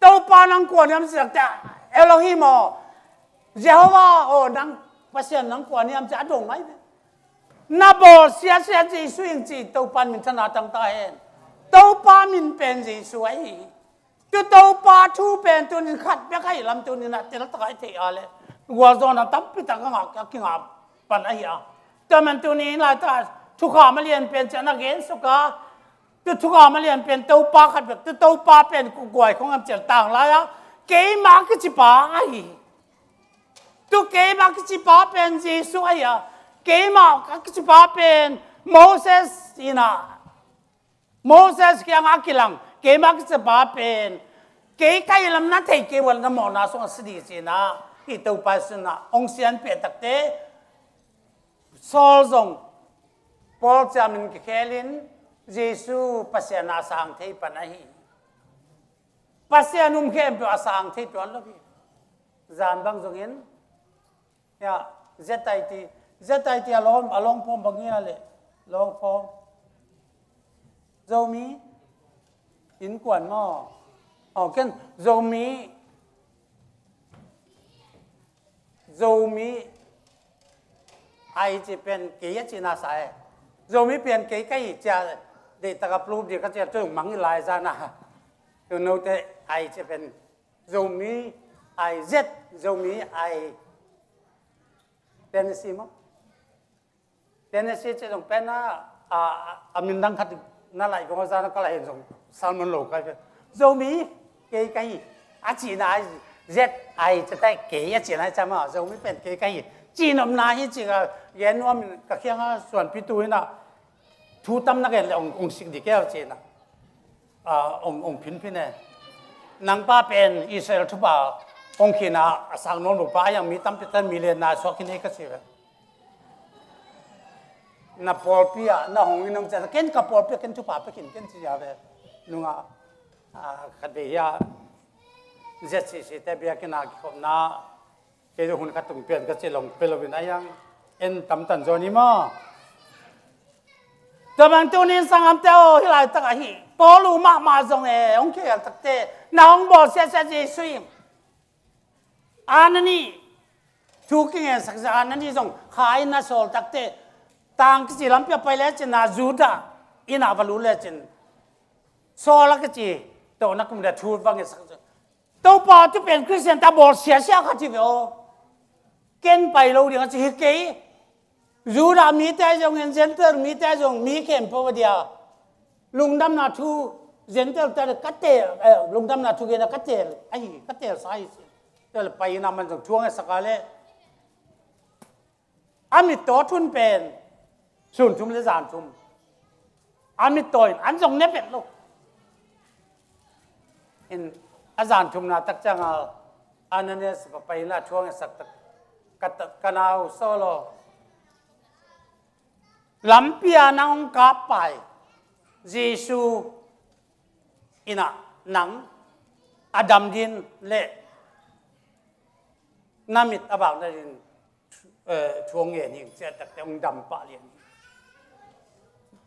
to pa nang ko niam sak ta elohim jehovah nang pasien nang ko niam cha dong mai na bo sia ji suing ji to pan min thana tang ta hen to pa min pen ji suaiตัวเต้าป้าทูเป็นตัวนี้ขัดไม่ใช่ลำตัวนี้นะเจ้าตายเที่ยวเลยวัวจอนะตั้มปิดตางักกินงับปันไอ้ยาแต่มันตัวนี้นะถ้าทุกข้ามาเรียนเป็นจะนักเรียนสุกาตัวทุกข้ามาเรียนเป็นเต้าป้าขัดแบบตัวเต้าป้าเป็นกุกวยของอันเจ้าต่างแล้วเกี่ยมากก็จิป้าไอ้ tu ke ma ki pa pen Jesus aya ke ma ki pa pen Moses ina Moses ki ang akilang ke ma ki pa pen ke kai lam na thei ke wal na mo na so sidi sina hi to pa sina ong sian pe tak te sol zong Paul chamin ki khelin Jesus pasiana sang thei panahi pasianum khem pe asang thei ton lo bi zan bang zongin ya ZIT along pom bangia le long pom zomi in quan mo ken zomi ai chỉ pen kỹ chỉ na sai zomi pen kỹ cái cha để ta gặp lúc thì các cha tôi mắng lại ra na tôi nói thế ai chỉ pen zomi ai z zomi ai Tennessee mo Tennessee chỉ dùng pen na mình đang khát na lại có ra nó có lại dùng salmon lẩu cái zomi cái chỉ là z ai chỉ tay kỹ chỉ là sao mà zomi pen cái chỉ nằm na hi chỉ là yênว่ามันก็แค่ส่วนพิตูนี่นะทูตั้มนักเรียนองค์สิ่งที่แก้วเจนะองค์พินเนี่ยนางป้าเป็นอิสราเอลทุบะองค์ขีนะสังนนบุป้ายังมีตั้มเป็นตั้มมีเรียนนาสวกินให้ก็เสียนาปอลปีอะนาหงอินองจะเก่งกับปอลปีเก่งทุบะไปกินเก่งจีอะไรนุ่งขัดเบียเจ็ดสิแต่เบียกินนาขบนาเจ้าหุ่นขัดตุ่มเปลี่ยนก็จะลงเปลวินยังเอ็นตำตันโจนี่มั้งแต่บางตัวนี้สังคมเจ้าที่ไรตั้งอะไรปอลูมาจงองค์เขียนตักเตน้องบอกเสียเจสุยอันนี้ทุกอย่างสักอันนี้จงขายน่าสนตักเตต่างกิจลำเปียไปแล้วจะน่าจูดาอินาบลูเลจินโซลักจีตัวนักมุดทูบางอย่างสักตัวปอจะเป็นคริสเตียนตาบอดเสียขัดจีบเก่งไปเราเดี๋ยวจะเก๋รู้ดามีแต่จงเงินเซนเตอร์มีแต่จงมีเข้มพอดีลุงดำนาทูเซนเตอร์แต่กัดเตะลุงดำนาทูเกนะกัดเตะไอ้กัดเตะสายแต่ไปนำมันจงช่วงสักการะอามิตัวทุนเป็นศูนย์ทุ่มหรือสามทุ่มอามิตัวอันจงเน็บเป็นลูกเห็นอาจารย์ทุ่มนาตักจังอันนั้นเนี่ยสไปละช่วงสักกันเอาโซโลลำเปียนังกาไปเยซูอินะนังอดัมดินเละนามิดอบากนั่นช่วงเย็นยิ่งเสียแต่องดำปะเลียน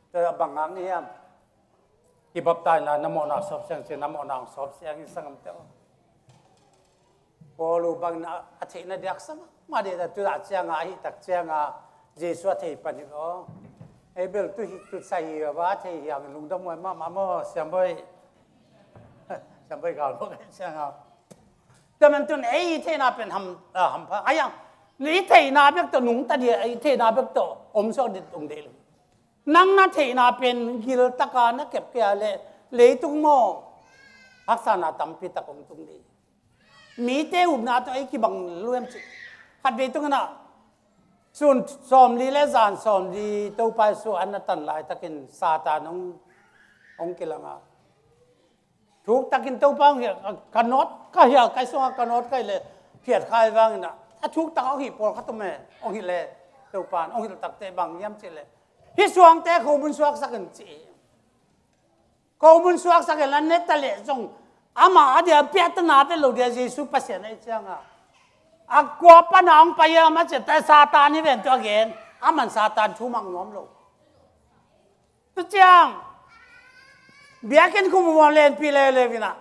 แต่บางครั้งเนี่ยที่บับตายนะน้ำมันหนักสอบเสียงเสียน้ำมันหนักสอบเสียงสังเกตพอรู้บางนะอาทิตย์นั้นเด็กสมาเดี๋ยวตัวอาจจะงาฮิตักเจียงเยซูอาทิตย์ปันนี่ก็ไอ้เบลตัวใส่ว่าอาทิตย์อย่างลุงดำมวยมาโม่เสียงบ่อยก่อนพวกเสียงแต่มันตัวไอ้เทน่าเป็นทำพะไอ้ยังนี่เทน่าเป็นตัวหนุ่มตาเดียไอ้เทน่าเป็นตัวอมชอบดิดองเดลนั่งน่าเทน่าเป็นกิลตะการนักเก็บเกี่ยเลยตุ้งโม่พักษาหน้าตั้มปีตะกงตุ้งดีมีเต้อุบนาตัวไอ้กี่บังล้วนขัดไปตรงนั้นส่วนสอมลีและจานสอมลีตัวไปส่วนอันนั้นตันหลายตะกินซาตานองกิลังถูกตะกินตัวปังเหี้ยกันน็อตก็เหี้ยไก่ส่งกันน็อตไก่เลยเพียดใครบ้างนะถ้าถูกตังเอาหีบปอลเขาตัวแม่องหิเลยตัวปานองหิตักเตะบังย้ำเจเลยฮิสวงเตะเขาบุญสวกสักกันจีเขาบุญสวกสักกันแล้วเนตเล่จงอามาเดี๋ยวเปียตนาเป็นหลุดเดี๋ยวเยซูปัสเซนไอ้เจ้ากว่าปนองไปมาจะแต่ซาตานนี่เป็นตัวเก่งมันซาตานชูมังน้อมลงตัวเจ้าเบียกินคุมวันเล่นปีเลยวินะ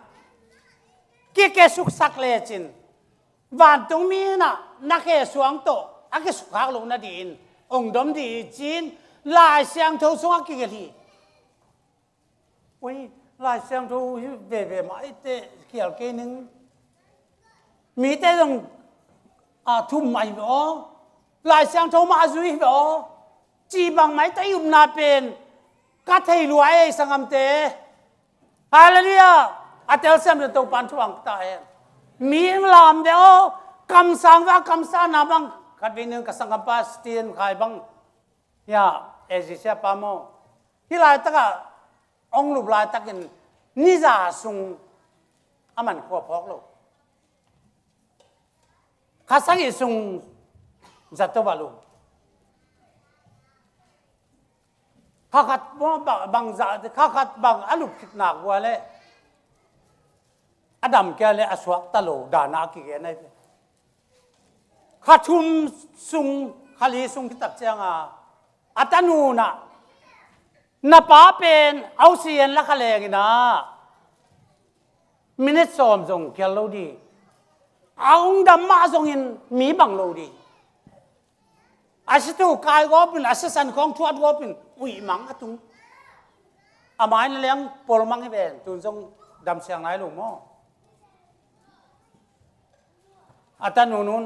กี่แกสุกสักเลยจินวันตรงนี้นะนักเอสวงโตอักสุขหักลงนาดินองดมดีจินลายเสียงทูสวงกี่กันทีวิลายเสียงทูเว่มาไอ้เตะเกี่ยวกับนึงมีแต่ตรงทุ่มใหม่บ่ลายเสียงทูมาจุยบ่จีบังไม่แต่ยุบนาเป็นกัดให้รวยสังคมเตะฮาเลลูยาอาเตลเซมจะตัวปันช่วงตายมีลามเดียว คำสั่งว่าคำสั่งนะบังขัดวินึงกับสังกัปปาสตีนใครบังยาเอซิเซียปาโมที่ลายตะกะองลุบลายตะกินนิจาสุงอามันขวบพอกโลข้าสังอิสุงจัตตวาลุข้าขัดบังจัตข้าขัดบังอลุบคิดหนักว่าเลยอดัมแกเลยอสวกตะโลดานากิเกนัยข้าชุมสุงข้าลีสุงคิดตักเจียงอัตนูนะนับป้าเป็นเอาเสียนละขเลงนะมินิสอมจงเกลโลดีเอาดำมาจงอินมีบังโลดีอาศัยตัวกายก็เป็นอาศัยสันของทวดก็เป็นอุ้ยมังอตุงอาไม้เลี้ยงปลมังให้เป็นตุนจงดำเสียงไหนหลวงม่ออัตนูนุน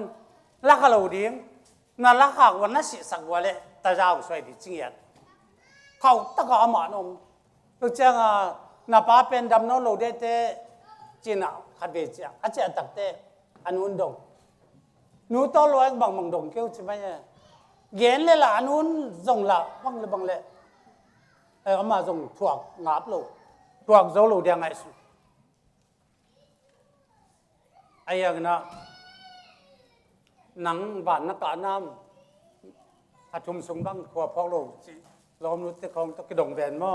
ละขโลดีนั่นละขากวันนั้นสิสักวันเลยตาเจ้าสวยดีจริงอย่างเขาตะกอหมานมตัวเจ้านับป้าเป็นดำโนโลเดเตจีน่าขัดเบียจ้าอาจจะตักเตอันนู้นดงนู้ตัวลอยบางบางดงเกี่ยวใช่ไหมเย็นเลยล่ะอันนู้นส่งละบางเลยบางเลยเอามาส่งถั่วงับโลถั่วโจโลเดียงไงสุไอ้ยังนะหนังบ้านนักการน้ำอาชุมสงบังขวบพอกโลล้อมนุษย์ของตะกิดงแวนหม้อ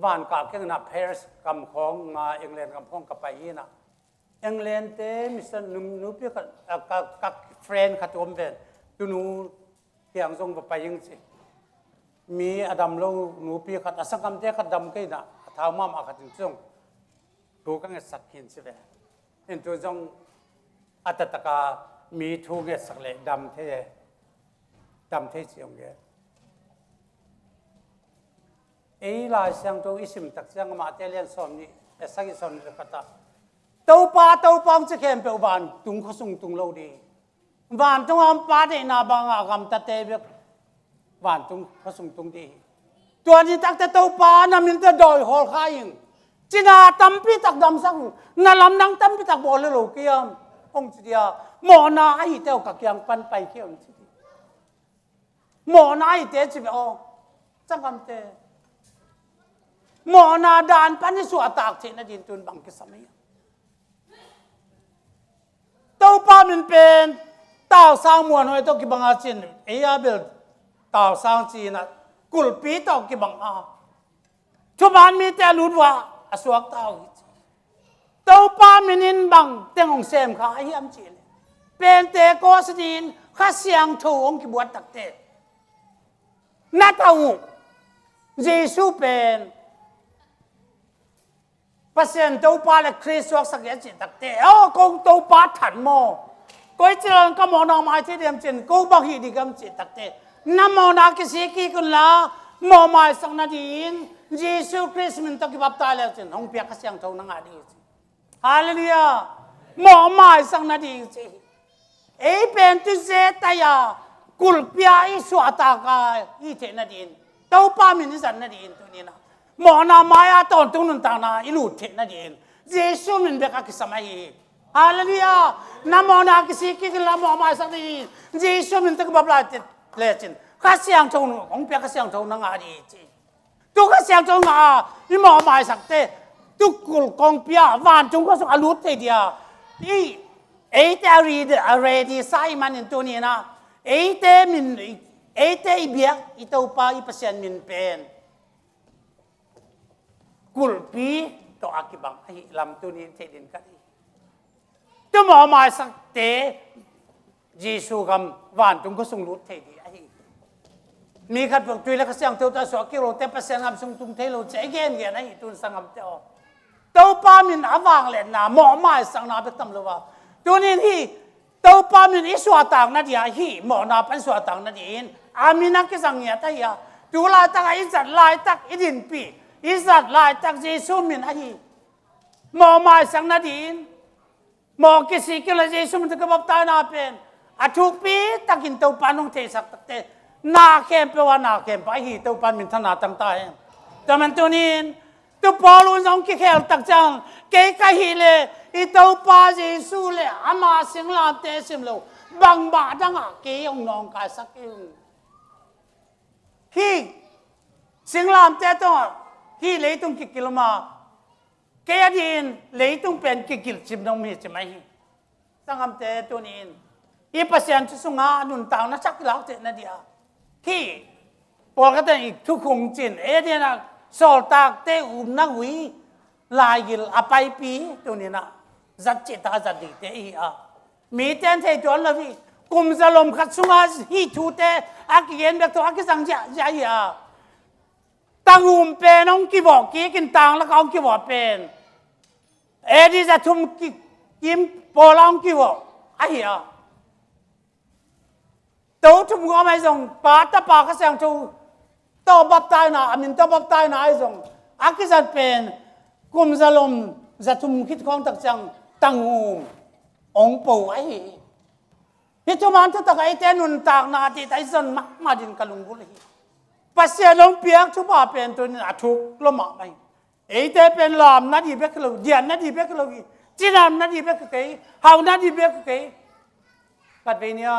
บ้านกาบแค่นาเพรสกำของมาเอ็งแลนด์กำพ้องกับไปยี่นะเอ็งแลนด์เต้มิสเตอร์นูเปียกับเฟรนด์ขัดอมแวนดูนูเที่ยงทรงกับไปยังสิมีอดัมโลนูเปียขัดอสังกัมเต้ขัดดำกันนะท้าวมามาขัดจงรู้กันสักหินสิเวเห็นตัวจงอัตตะกามีทูเงสักเล็ดำเท่เสียงเงี้ยลายเสียงตัวอิสิมตักเสียงมาเตลียนสอมนี่สักอิสอนเลยก็ตาเต้าปองจะเข้มเปวานตุงขสุงตุงโลดีวานตุงอัมปาเดนาบังอากามตะเตเบกวานตุงขสุงตุงดีตัวนี้ตักแต่เต้าปานามินจะดอยหอลขายิงจีน่าตั้มพิตักดำสังนาลำนังตั้มพิตักบอลเลยโลกียมองจีเดียหมอนาไอเต้ากักยังปันไปเขี้ยวจีหมอนาไอเต้จีบอจังคำเตหมอนาดานปันที่สัวตากเชนดินตุนบังกิสมัยเต้าป้ามันเป็นเต้าสร้างมวลหอยตัวกิบังอาจินเอียเบลเต้าสร้างจีนกุลปีตัวกิบังอาชาวบ้านมีแต่รู้ว่าอสวกเต้าป้ามันนินบังเต็งของเซมข้าไอ้ยามจีนเป็นเตโกสดินข้าเสียงถูองกิบวชตักเตนัตหูเยซูเป็นเปอร์เซ็นต์ตัวป้าและคริสต์วักสักอย่างจิตตักเตะกงตัวป้าถันโมก็ไอ้เจ้าก็มองน้องไม้ที่เดียมจินกูบังฮีดีกัมจิตตักเตะน้ำมองนักสิกีกุนละมองไม้สังนาดีนเยซูคริสต์มันตะกี้บับตายแล้วจินห้องเปียกเสียงเท่านังอาดีจิฮาเลลูยามองไม้สังนาดีจิเป็นตุเจตายากุลเปียอิสวาตากาอีเทนาดีนตัวป้ามินิสันนาดีนตัวนี้นะหมอนามาตอนตุนตานาอิลูเทนั่นเองเยซูมันเบกกิสมัยฮาเลลูยาน้ำมอนากิสิกิกลาหมอมาสักทีเยซูมันตะกบับลาติเลจินข้าเสียงทงของเปียกเสียงทงนังอาดีจีตุกเสียงทงอีหมอมาสักเตตุกุลกองเปียวานจงก็สุอารุตเดียเอเตอรีดอะไรดีไซมันในตัวนี้นะเอเตมินเอเตอีเบียกอีตัวป้าอีเปอร์เซ็นต์มินเป็นกุลปีตัวอากิบังไอ้ลำตัวนี้เทดินกันตัวหมอมาสักเตเยซูคำวันตุงก็ส่งรุดเทดีไอ้มีขัดปกตุยแล้วก็เสียงตัวสวกิโลเตปเสียงคำส่งตุงเทโลเจเกนเงี้ยนะตุนสังคำเตอตัวป้ามินอวางเลยนะหมอมาสังนาไปทำเลยว่าตัวนี้ที่ตัวป้ามินอิสวาตังนั่นเดียฮีหมอนาเป็นสวาตังนั่นเองอามินักกิสังเงี้ยแต่ยาตัวลายตักอิจัดลายตักอิดินปีอิสัตลายตักเยซูมินไอ้หมอมาสังนาดีนหมอกิสิกิลเยซูมันจะกบับตายนาเป็นอาทุกปีตักินตัวปานงเทสักตักเตนาเข้มเปว่านาเข้มไปหีตัวปานมินธนาตั้งตายแต่มันตัวนี้ tu Paulus ông kia khel tak chang cái hi le i tàu pa Giêsu le ama sing lam te sim lo bang ba dang a ke ông nong ka sak hi sing lam te to hi le tung ki kiloma ke adin le tung pen ki kil chim nong mi chimai hi sangam te tu nin i pasien chu sunga nun tang na sak lau te na dia hi por ka te ik thu khung chin e dia na sol tak te na wi lai gil apai pi tu ni na zat che ta zat di te i a mi ten thei ton la vi kum zalom khat sunga hi thu te akien bek to akisang ja ya tangum pe nong ki bo ki kin tang la kaung ki bo pen e di za thum ki kim po long ki bo ai ya to thum ngo mai jong pa ta pa ka sang thu to bap tai na amin to bap tai na ai jong akizat pen kum zalom za thum khit khong tak chang tangum ong po ai hi chu man thu tak ai ten nun tak na ti tai zon ma din kalung bul hi pasya long piak chu ba pen tu ni athuk lo ma mai ei te pen lam na di bek lo dian na di bek lo gi chinam na di bek ke hau na di bek ke kat ve nia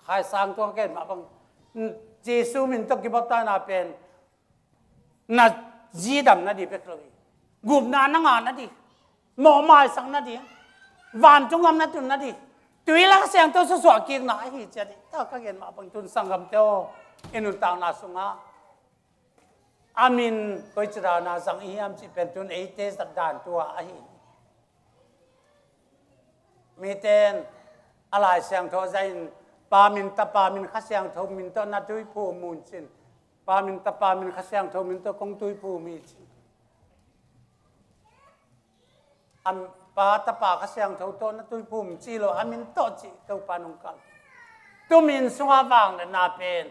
khai sang to ken ma bang Giêsu min to ki bap ta na pen na ji dam na di bek lo gi gup na nga na di mo mai sang na di van chung am na tun na di tui la sang to so ki na hi cha di ta ka gen ma bang tun sangam teo enun tang na sunga amin koi chra na sang i am chi pen tun e te sat dan tua a hi mi ten alai sang tho zain pa min kha sang tho min to na tui phu mun chin pa min kha sang tho min to kong tui phu mi chin am pa kha sang tho to na tui phu mi chi lo amin to chi to pa nong kal tu min sunga wang na pen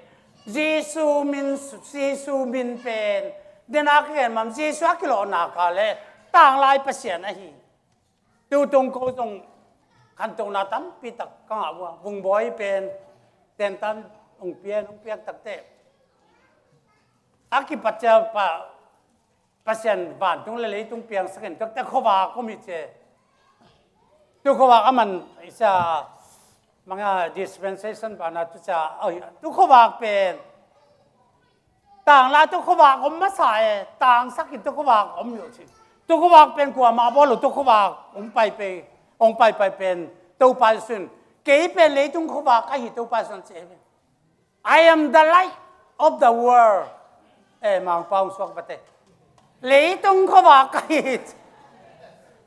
Giêsu min pen dena ken mam Giêsu akilo na ka le tang lai pasien a hi tu tung ko tong kan tong na tam pi tak ka wa vung boy pen ten tan ong piak tak te aki pacha pa pasien ban tung le tung piang saken tak te khowa ko mi che tu khowa aman isa mga dispensation pa na tu cha tu khowa pen tang la tu khowa om ma sai tang sakin tu khowa om yo chi tu khowa pen kwa ma bo lo tu khowa om pai pen tu pai sun ke pen le tung khowa ka hi tu pai sun che I am the light of the world mang pau sok pate le tung khowa ka hi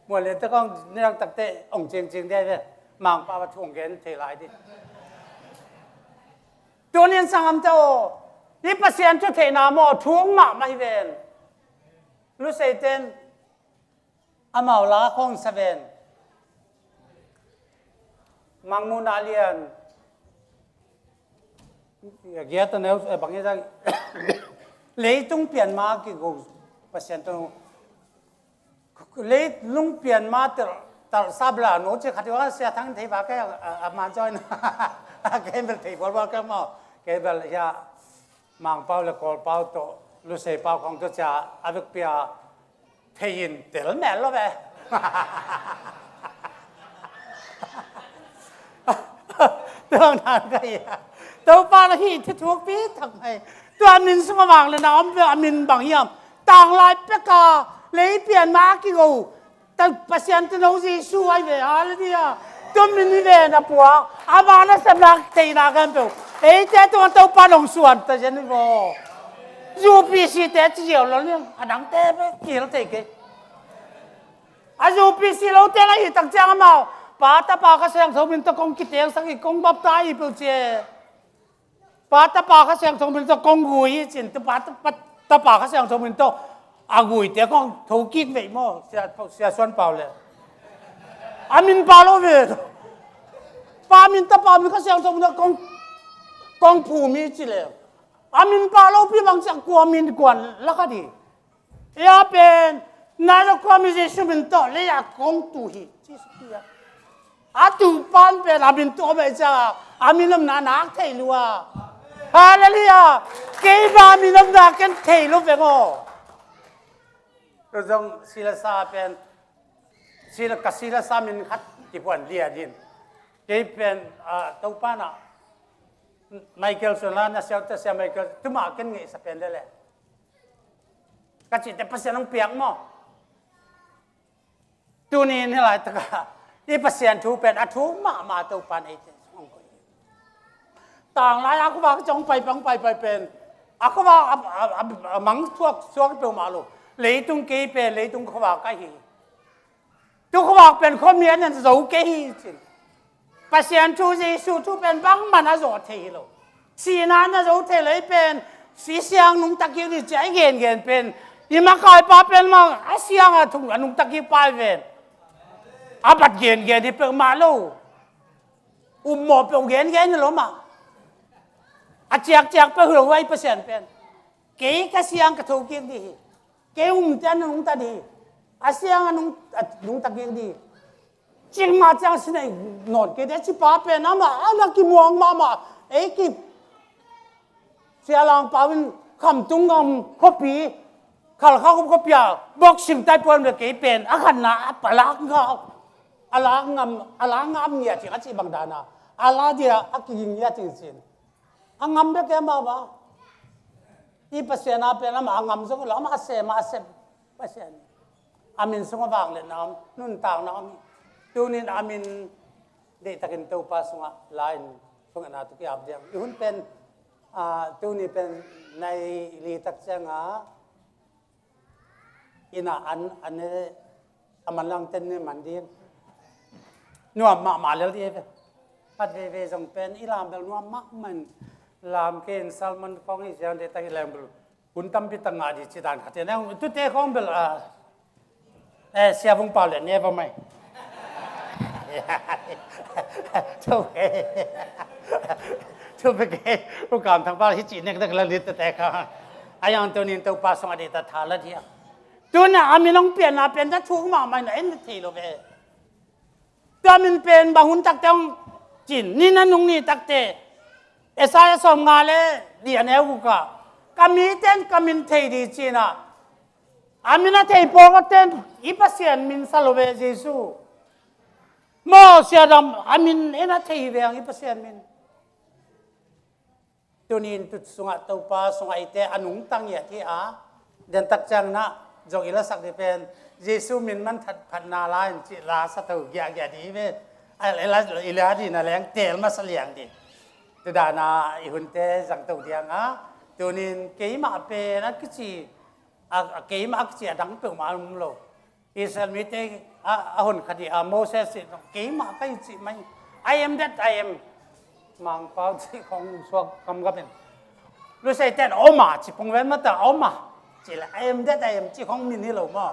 mo le ta kong nang tak te ong ching de mang pa wa thong gen the lai di tu nian sangam to ni pasien chu the na mo thuang ma mai ven lu sei ten amao la khong seven mang mu na lian ya ta ne bang ya le tung pian ma ki go pasien to le lung pian ma tar sabla no che khatiwa sia thang thei ba ka ma join ke bel thei bol ba ka ma ke bel ya mang pau le kol pau to lu sei pau khong to cha avek pia thein tel mel lo be tong nan ka ya to pa la hi thi thuak pi thak mai to amin suma wang le na am amin bang yam tang lai pe ka le pian ma ki go ta pasyente no Giêsu ai về ala dia tum ni ve na puak avana sabak te na kan pe e te to pa long suan ta jen go ju pi si te chi lo ni adang te pe ki lo te ke a ju pi si lo te la hi tak chang ma pa ta pa ka sang thong min to kong ki teng sang ki kong bap ta i pe che pa ta pa ka sang thong min to kong gui chin ta pa ka sang thong min to agui te kong thâu kít vậy mo sia xuân pao le amin palo về pa min ta pa min ka sang thong na kong phu mi chi le amin palo pi bang sak kwa min kwan la ka di ya pen na lo kwa mi Giêsu min to le ya kong tu hi chi su ya a tu pan pe amin to me cha amin nam na nak thei lua hallelujah ke ba min nam na ken thei lo ve ngo เราจงศิลาซาเป็นศิลกัศิลาซามินขัดที่พวนเลียดินเกี่เป็นตัวป้านะไมเคิลส่วนล้านนะเซลต์เซียไมเคิลทุ่มกันไงสักเป็นได้เลยก็จิตแต่ภาษาน้องเปียกมั้งตัวนี้นี่แหละตะกะที่ภาษาทูเป็นอัทูมาตัวป้าไอ้เจ้าต่างหลายอากูว่าจงไปเป็นอากูว่ามังทั่วช่วงเปล่ามาลูเลยตรงกี่เป็นเลยตรงเขาว่าก็ฮีตัวเขาว่าเป็นคนเมียนั่นรู้กี่จริงภาษาทูจีสูทูเป็นบางมันน่าจะเที่ยวสีนั้นน่าจะเที่ยวเลยเป็นสีเสียงนุ่งตะกี้ที่ใจเย็นเป็นยิ่งมาคอยป้าเป็นมาเสียงทุ่งนุ่งตะกี้ป้าเป็นอาบัดเย็นที่เป็นมาลูหมอเป็นเย็นนี่หรอมาอาเจียกไปหัวไว้เปอร์เซ็นต์เป็นเกี่ยกเสียงกระทุกเกี่ยดีเกี่ยจันนุ่งตาดีอาเสียงนุ่งตะกี้ดีจริงมาจังสิเนี่ยนอนกี่เดือนสิป้าเป็นน้ำมาอันนั้นกี่มองมาเอ้กี่เสียหลังป้าเป็นคำตุ้งงำข้อปีข้าเขาก็เปียบอกสิ่งใต้ปนเด็กกี่เป็นอาขันนะปลากเขาอาลางามเนี่ยที่เขาจีบังดานะอาลาเดียอากินเนี่ยจริงๆangam be ke ma ba I pasena pe na angam so la ma se pasen amin so wang le nam nun tang na mi tunin amin de takin to pa sunga line sunga na tu ki ab diam ihun pen tuni pen nai li tak changa ina an amalang ten ne mandin nuam ma le diปัดเวจงเป็นอิลามเบลนัวมักมันลามเกนซัลมันของอิสราเอลเตะแรงเบลคุณตั้มพิตังอาดิจิตานขัดเนี่ยตุเตะของเบลเสียบุงเปล่าเลยเนี่ยป่ะไหมทุกเกย์ผู้การทางบ้านที่จีนเนี่ยก็ต้องเล่นแต่เขาอายังตัวนี้ตัวป้าสมัยเด็กทาละเดียวตัวน่ะอามิน้องเปลี่ยนจะถูกมาไม่ไหนนี่ทีโลเบตัวมินเป็นบางหุ่นตักต้องจีนนี่นั่นนุ่งนี่ตักเตะสายสมงานเลยเดียนเอวุกะกามีเต้นกามินเทดีจีน่ะอามินาเทยโปก็เต้นอีปัสเซียนมินซาโลเวเจซูโมเสียดำอามินเอ็นาเทยเวียงอีปัสเซียนมินตัวนี้ตุดสงะตัวป้าสงะอิเตอนุงตั้งอย่างที่เดินตักจังนะจงอิลสักที่เป็นเยซูมินมันถัดพันนาลายจิลาสตุกอย่างดีเว้ยอะไรอิลาดีน่ะแรงเตลมาเสลียงดิตัวดานาอิหุนเตสังตัวเดียงตัวนี้เกี่ยมาเป็นนักจีเกี่ยมาจีดังเปิ่งมาลุมโลอิสราเอลเตหุ่นคดีโมเสสเกี่ยมาใครจีไม่ I am that I am มังเป้าที่ของสวกคำก็เป็นรู้สึกแต่ออกมาจีพงเว้นมาแต่ออกมาจีละ I am that I am จีของมินนี่หรอมั้ง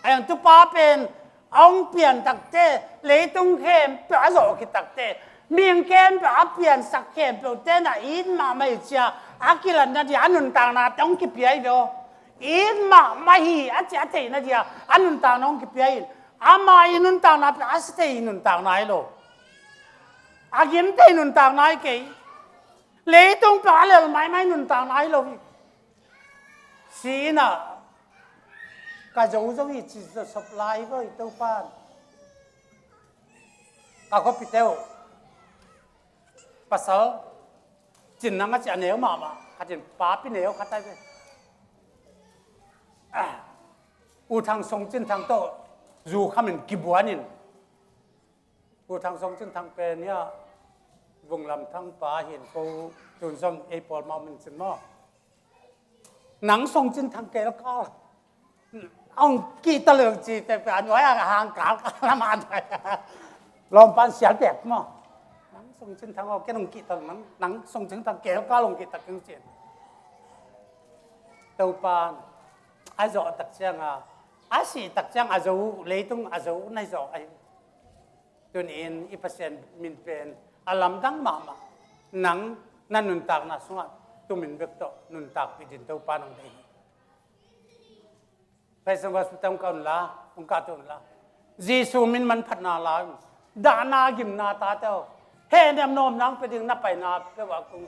ไอ้ยังตุป้าเป็นองเปลี่ยนตักเตะเลยตรงเข้มเปล่าโลกิตักเตะเมียงเข้มเปล่าเปลี่ยนสักเข้มเปล่าเต้นน่ะอินมาไม่เชื่ออากิลันนั่นที่อันนุนต่างน่ะต้องกิบยัยโดอินมาไม่ฮีอาจจะเตะนั่นที่อันนุนต่างน้องกิบยัยอามาอินุนต่างน่ะเป็นอาสเตอินุนต่างไหนโลอากิมเตอินุนต่างไหนเกยเลยตรงเปล่าเลยไม่นุนต่างไหนโลสีน่ะก็จะอุ้งอีจีจะสับไลก็อีตัวป้านก็เขาปิดเตวภาษาจีนนั่งก็จะเหนียวมาเขาจีนป้าปีเหนียวเขาได้ไปอูทางทรงจีนทางโตอยู่ข้ามันกิบวานินอูทางทรงจีนทางเป็นเนี่ยวงลำทางป้าเห็นเขาจุนทรงเอปอร์มามันสินมอหนังทรงจีนทางเกล้าông kỳ tơ lượng gì tại vì anh nói là hàng cả làm ăn phải làm pan xé đẹp mà nắng sông chân thằng cái đồng kỳ tầng nắng sông chân thằng kéo cao lồng kỳ tầng kinh chuyện tàu pan ai dọ tặc trang ai xì tặc trang dấu lấy tung dấu này dọ aiตัวนี้อีพัศน์มินเป็นอาลัมดังมานังนั่นนุนตากน่ะสงะตัวมินเบกโตนุนตากพิจิตรเตาปานองได้ไปสวัสดิ์ตามกันละองค์การตุนละเยซูมินมันพัฒนาลาดานากิมนาตาเจ้าเฮเดมโนมนังไปดึงนับไปนาเปว่ากุง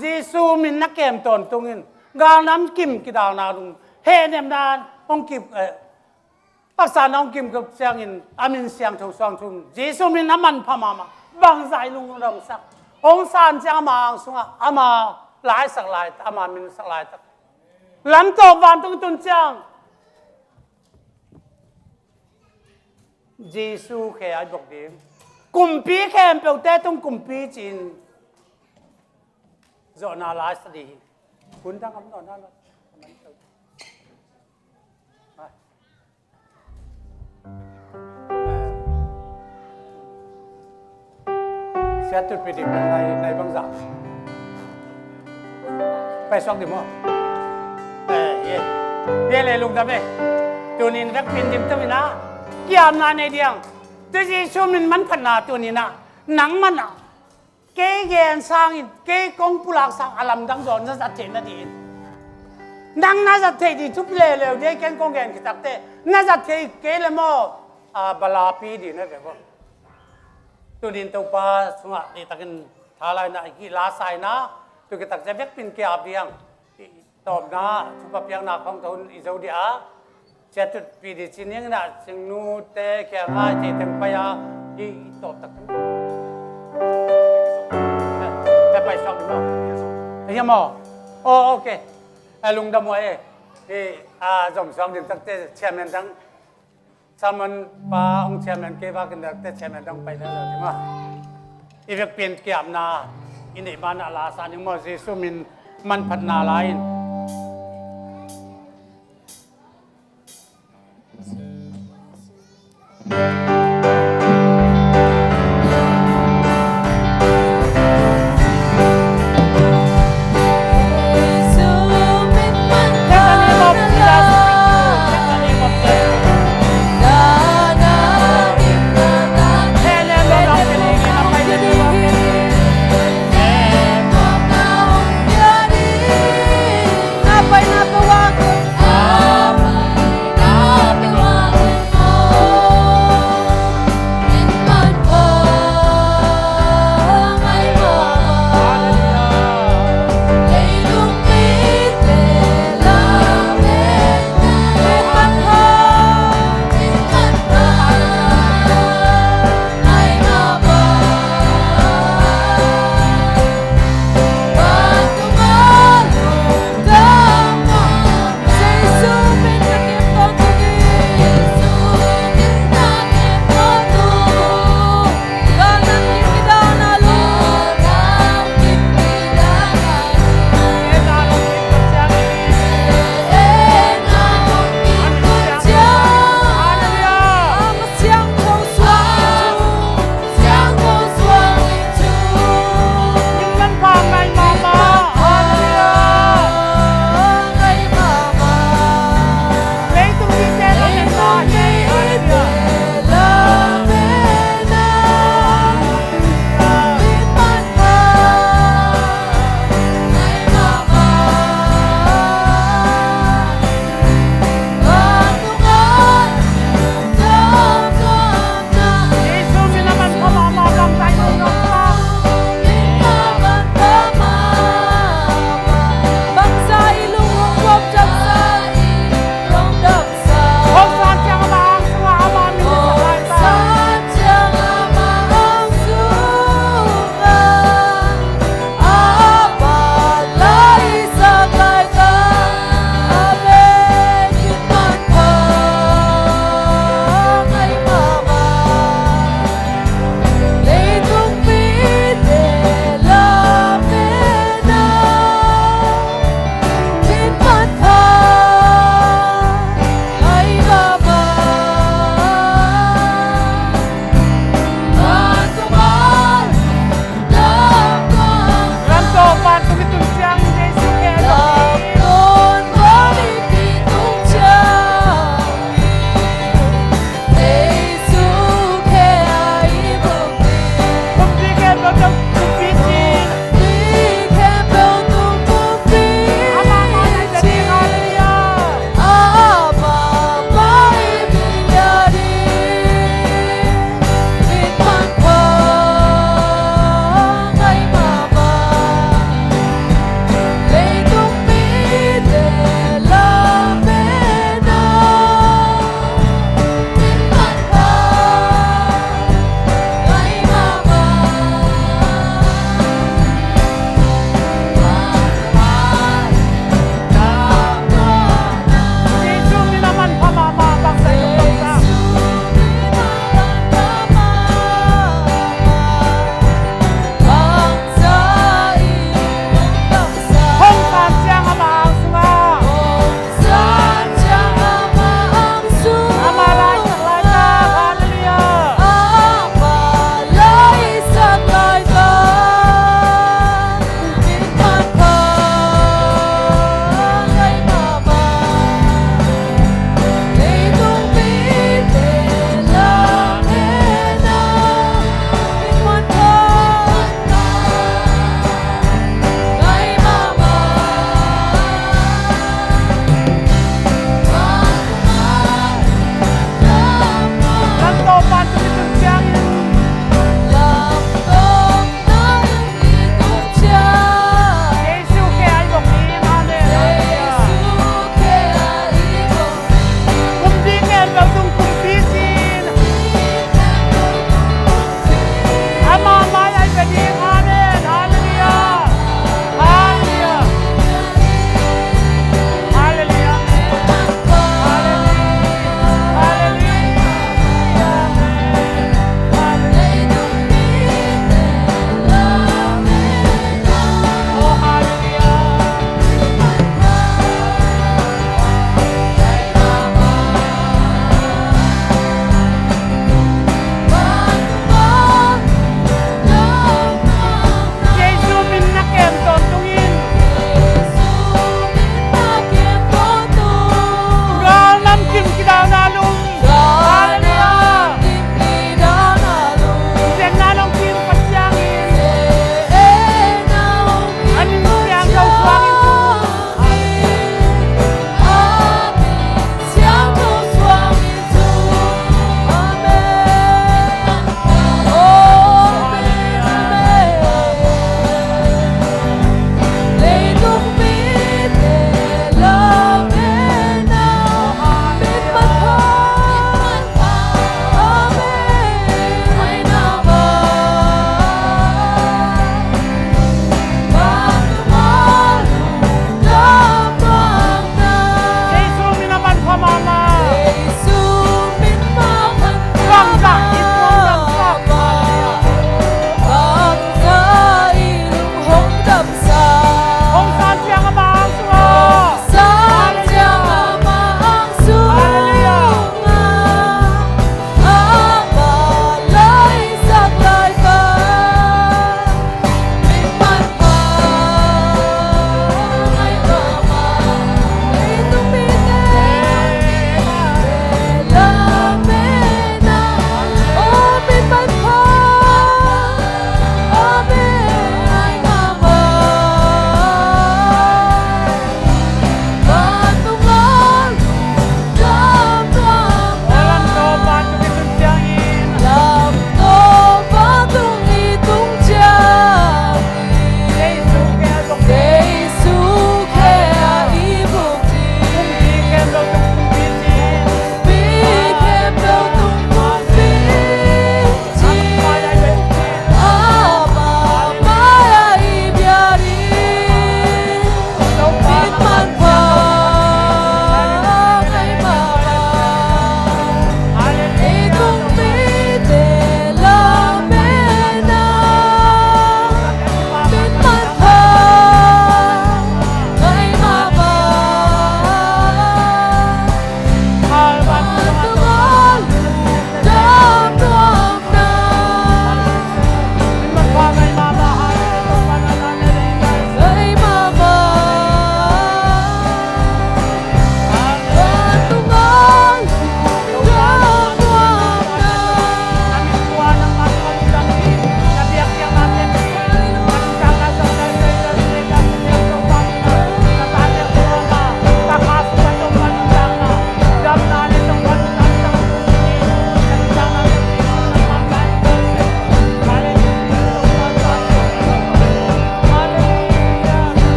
เยซูมินนักเกมตนตรงนี้งานน้ำกิมกิดาวนาลุงเฮเดมนาน องกิบปักษาน้องกิมกับเสียงอินอามินเสียงถูกสองทุ่มเจสุมินน้ำมันพม่ามาบางใจลุงรำสักองศาจะมาสุงอามาหลายสักหลายอามามินสักหลายตักลำตัววันต้องตุนจังเจสุแค่อาบอกดีกุมปีแค่เปล่าแต่ต้องกุมปีจีนจอนาลายสดีคุณตั้งคำนอนนั่นเสียตุดไปดิบในบางสักไปสองดิมั้งเย่เลยลุงทำเลยตัวนี้รักเป็นดิมตัวนี้นะกี่อำนาจในเดียงแต่ที่ชมมันขนาดตัวนี้นะหนังมันอ่ะเกย์เย็นสร้างเกย์กองปุลักสร้างอารมณ์ดังจอนจะจัดเจนนาทีดังน่าจะเทดีทุบเลยเลยเด็กแกงกองแกงกิตักเตน่าจะเทเกย์เลยมั้งบลาปีดีนะแบบว่าตัวดินตัวปลาสุนัขที่ตะกันทาลายนะกีฬาสายนะตัวกิตักจะเบ็กเป็นเกียบเดียงตอบนะชุบเพียงนาของทุนอิสราเอลเจ้าจุดปีดีชิ้นยังนะจึงนูเตะแก่ง่ายที่ถึงไปที่ตอบตะกันแต่ไปสองดิมั้งเฮียมอโอเคลุงดำมวยที่จอมสองดินตั้งแต่เชียร์แมนทั้งสามันปาองเชียร์แมนเก็บว่ากันแต่เชียร์แมนต้องไปแล้วใช่ไหมอีเวกเปลี่ยนเกียบนาอินเดียบ้านอาลาสานิมอซีสุมินมันพัฒนาลาย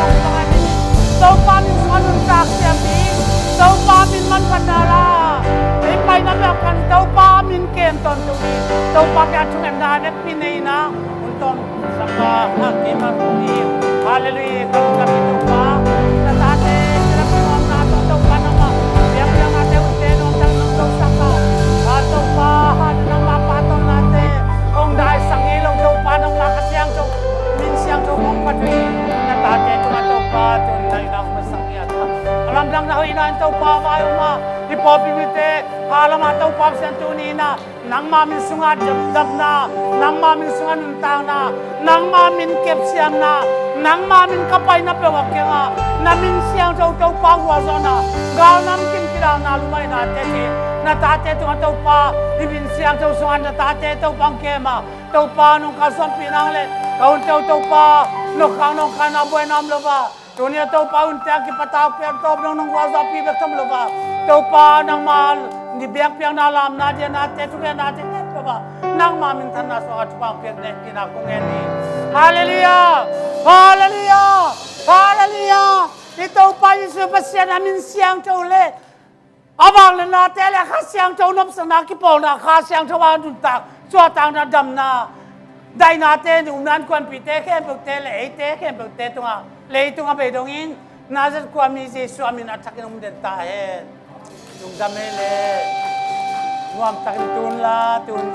ang panganin. Tau pa min sungan untak siya min. Tau pa min man padala. Ipay na mekan tau pa min ken ton tuwi. Tau pa kaya tungem na hanet minay na. Unton saka hakiman kumi. Hallelujah. Kalau kami tau pa. Natate. Sila po ang nato tau pa nama. Biang-biang ate unten. Untang nang tau saka. Tau pa. Hada nang mapataw natin. Kung dahil sa ngilong tau pa nang makasiyang tau. Minsyang tau kong patwi. Natate. Tumatau pa. Tunay na masangyan. Alam lang na huinaan tau pa. Mayo ma. Ipopimite. Kala matau pa sa tunina. Nang mamin sunga dab na. Nang mamin sunga nuntang na. Nang mamin kep siyang na. Nang mamin kapay na pewakya nga. Namin siyang tau pa wazo na. Gal nam kimpirang na lumay na tete. Natate tumatau pa. Ibin siyang tau sunga natate tau pang kema. Tau pa nung kasong pinangle. Kaun tau pa. Nukang na buhay nam loba. Dunia tau pa unta kipataw per top nung wazo pibek tam loba. Tau pa nang mahal. Di biang-biang na alam na dia natin. Tumiyan natin. Ba? Nang mamintan na sa katupang pinag kinakong eni. Hallelujah! Hallelujah! Hallelujah! Ito pa yung subasya namin siyang taulit. Abang na natin, kasiyang taunap sa nakipol na kasiyang tawahan duntak. Suatang na dam na. Dahil natin, unan ko ang pite, kempagte, leite, kempagte, ito nga. Leito nga bedongin. Nazat ko ang misi, suamin at sakin ng mudentahin. Yung damele. Nguam takin tun la, tun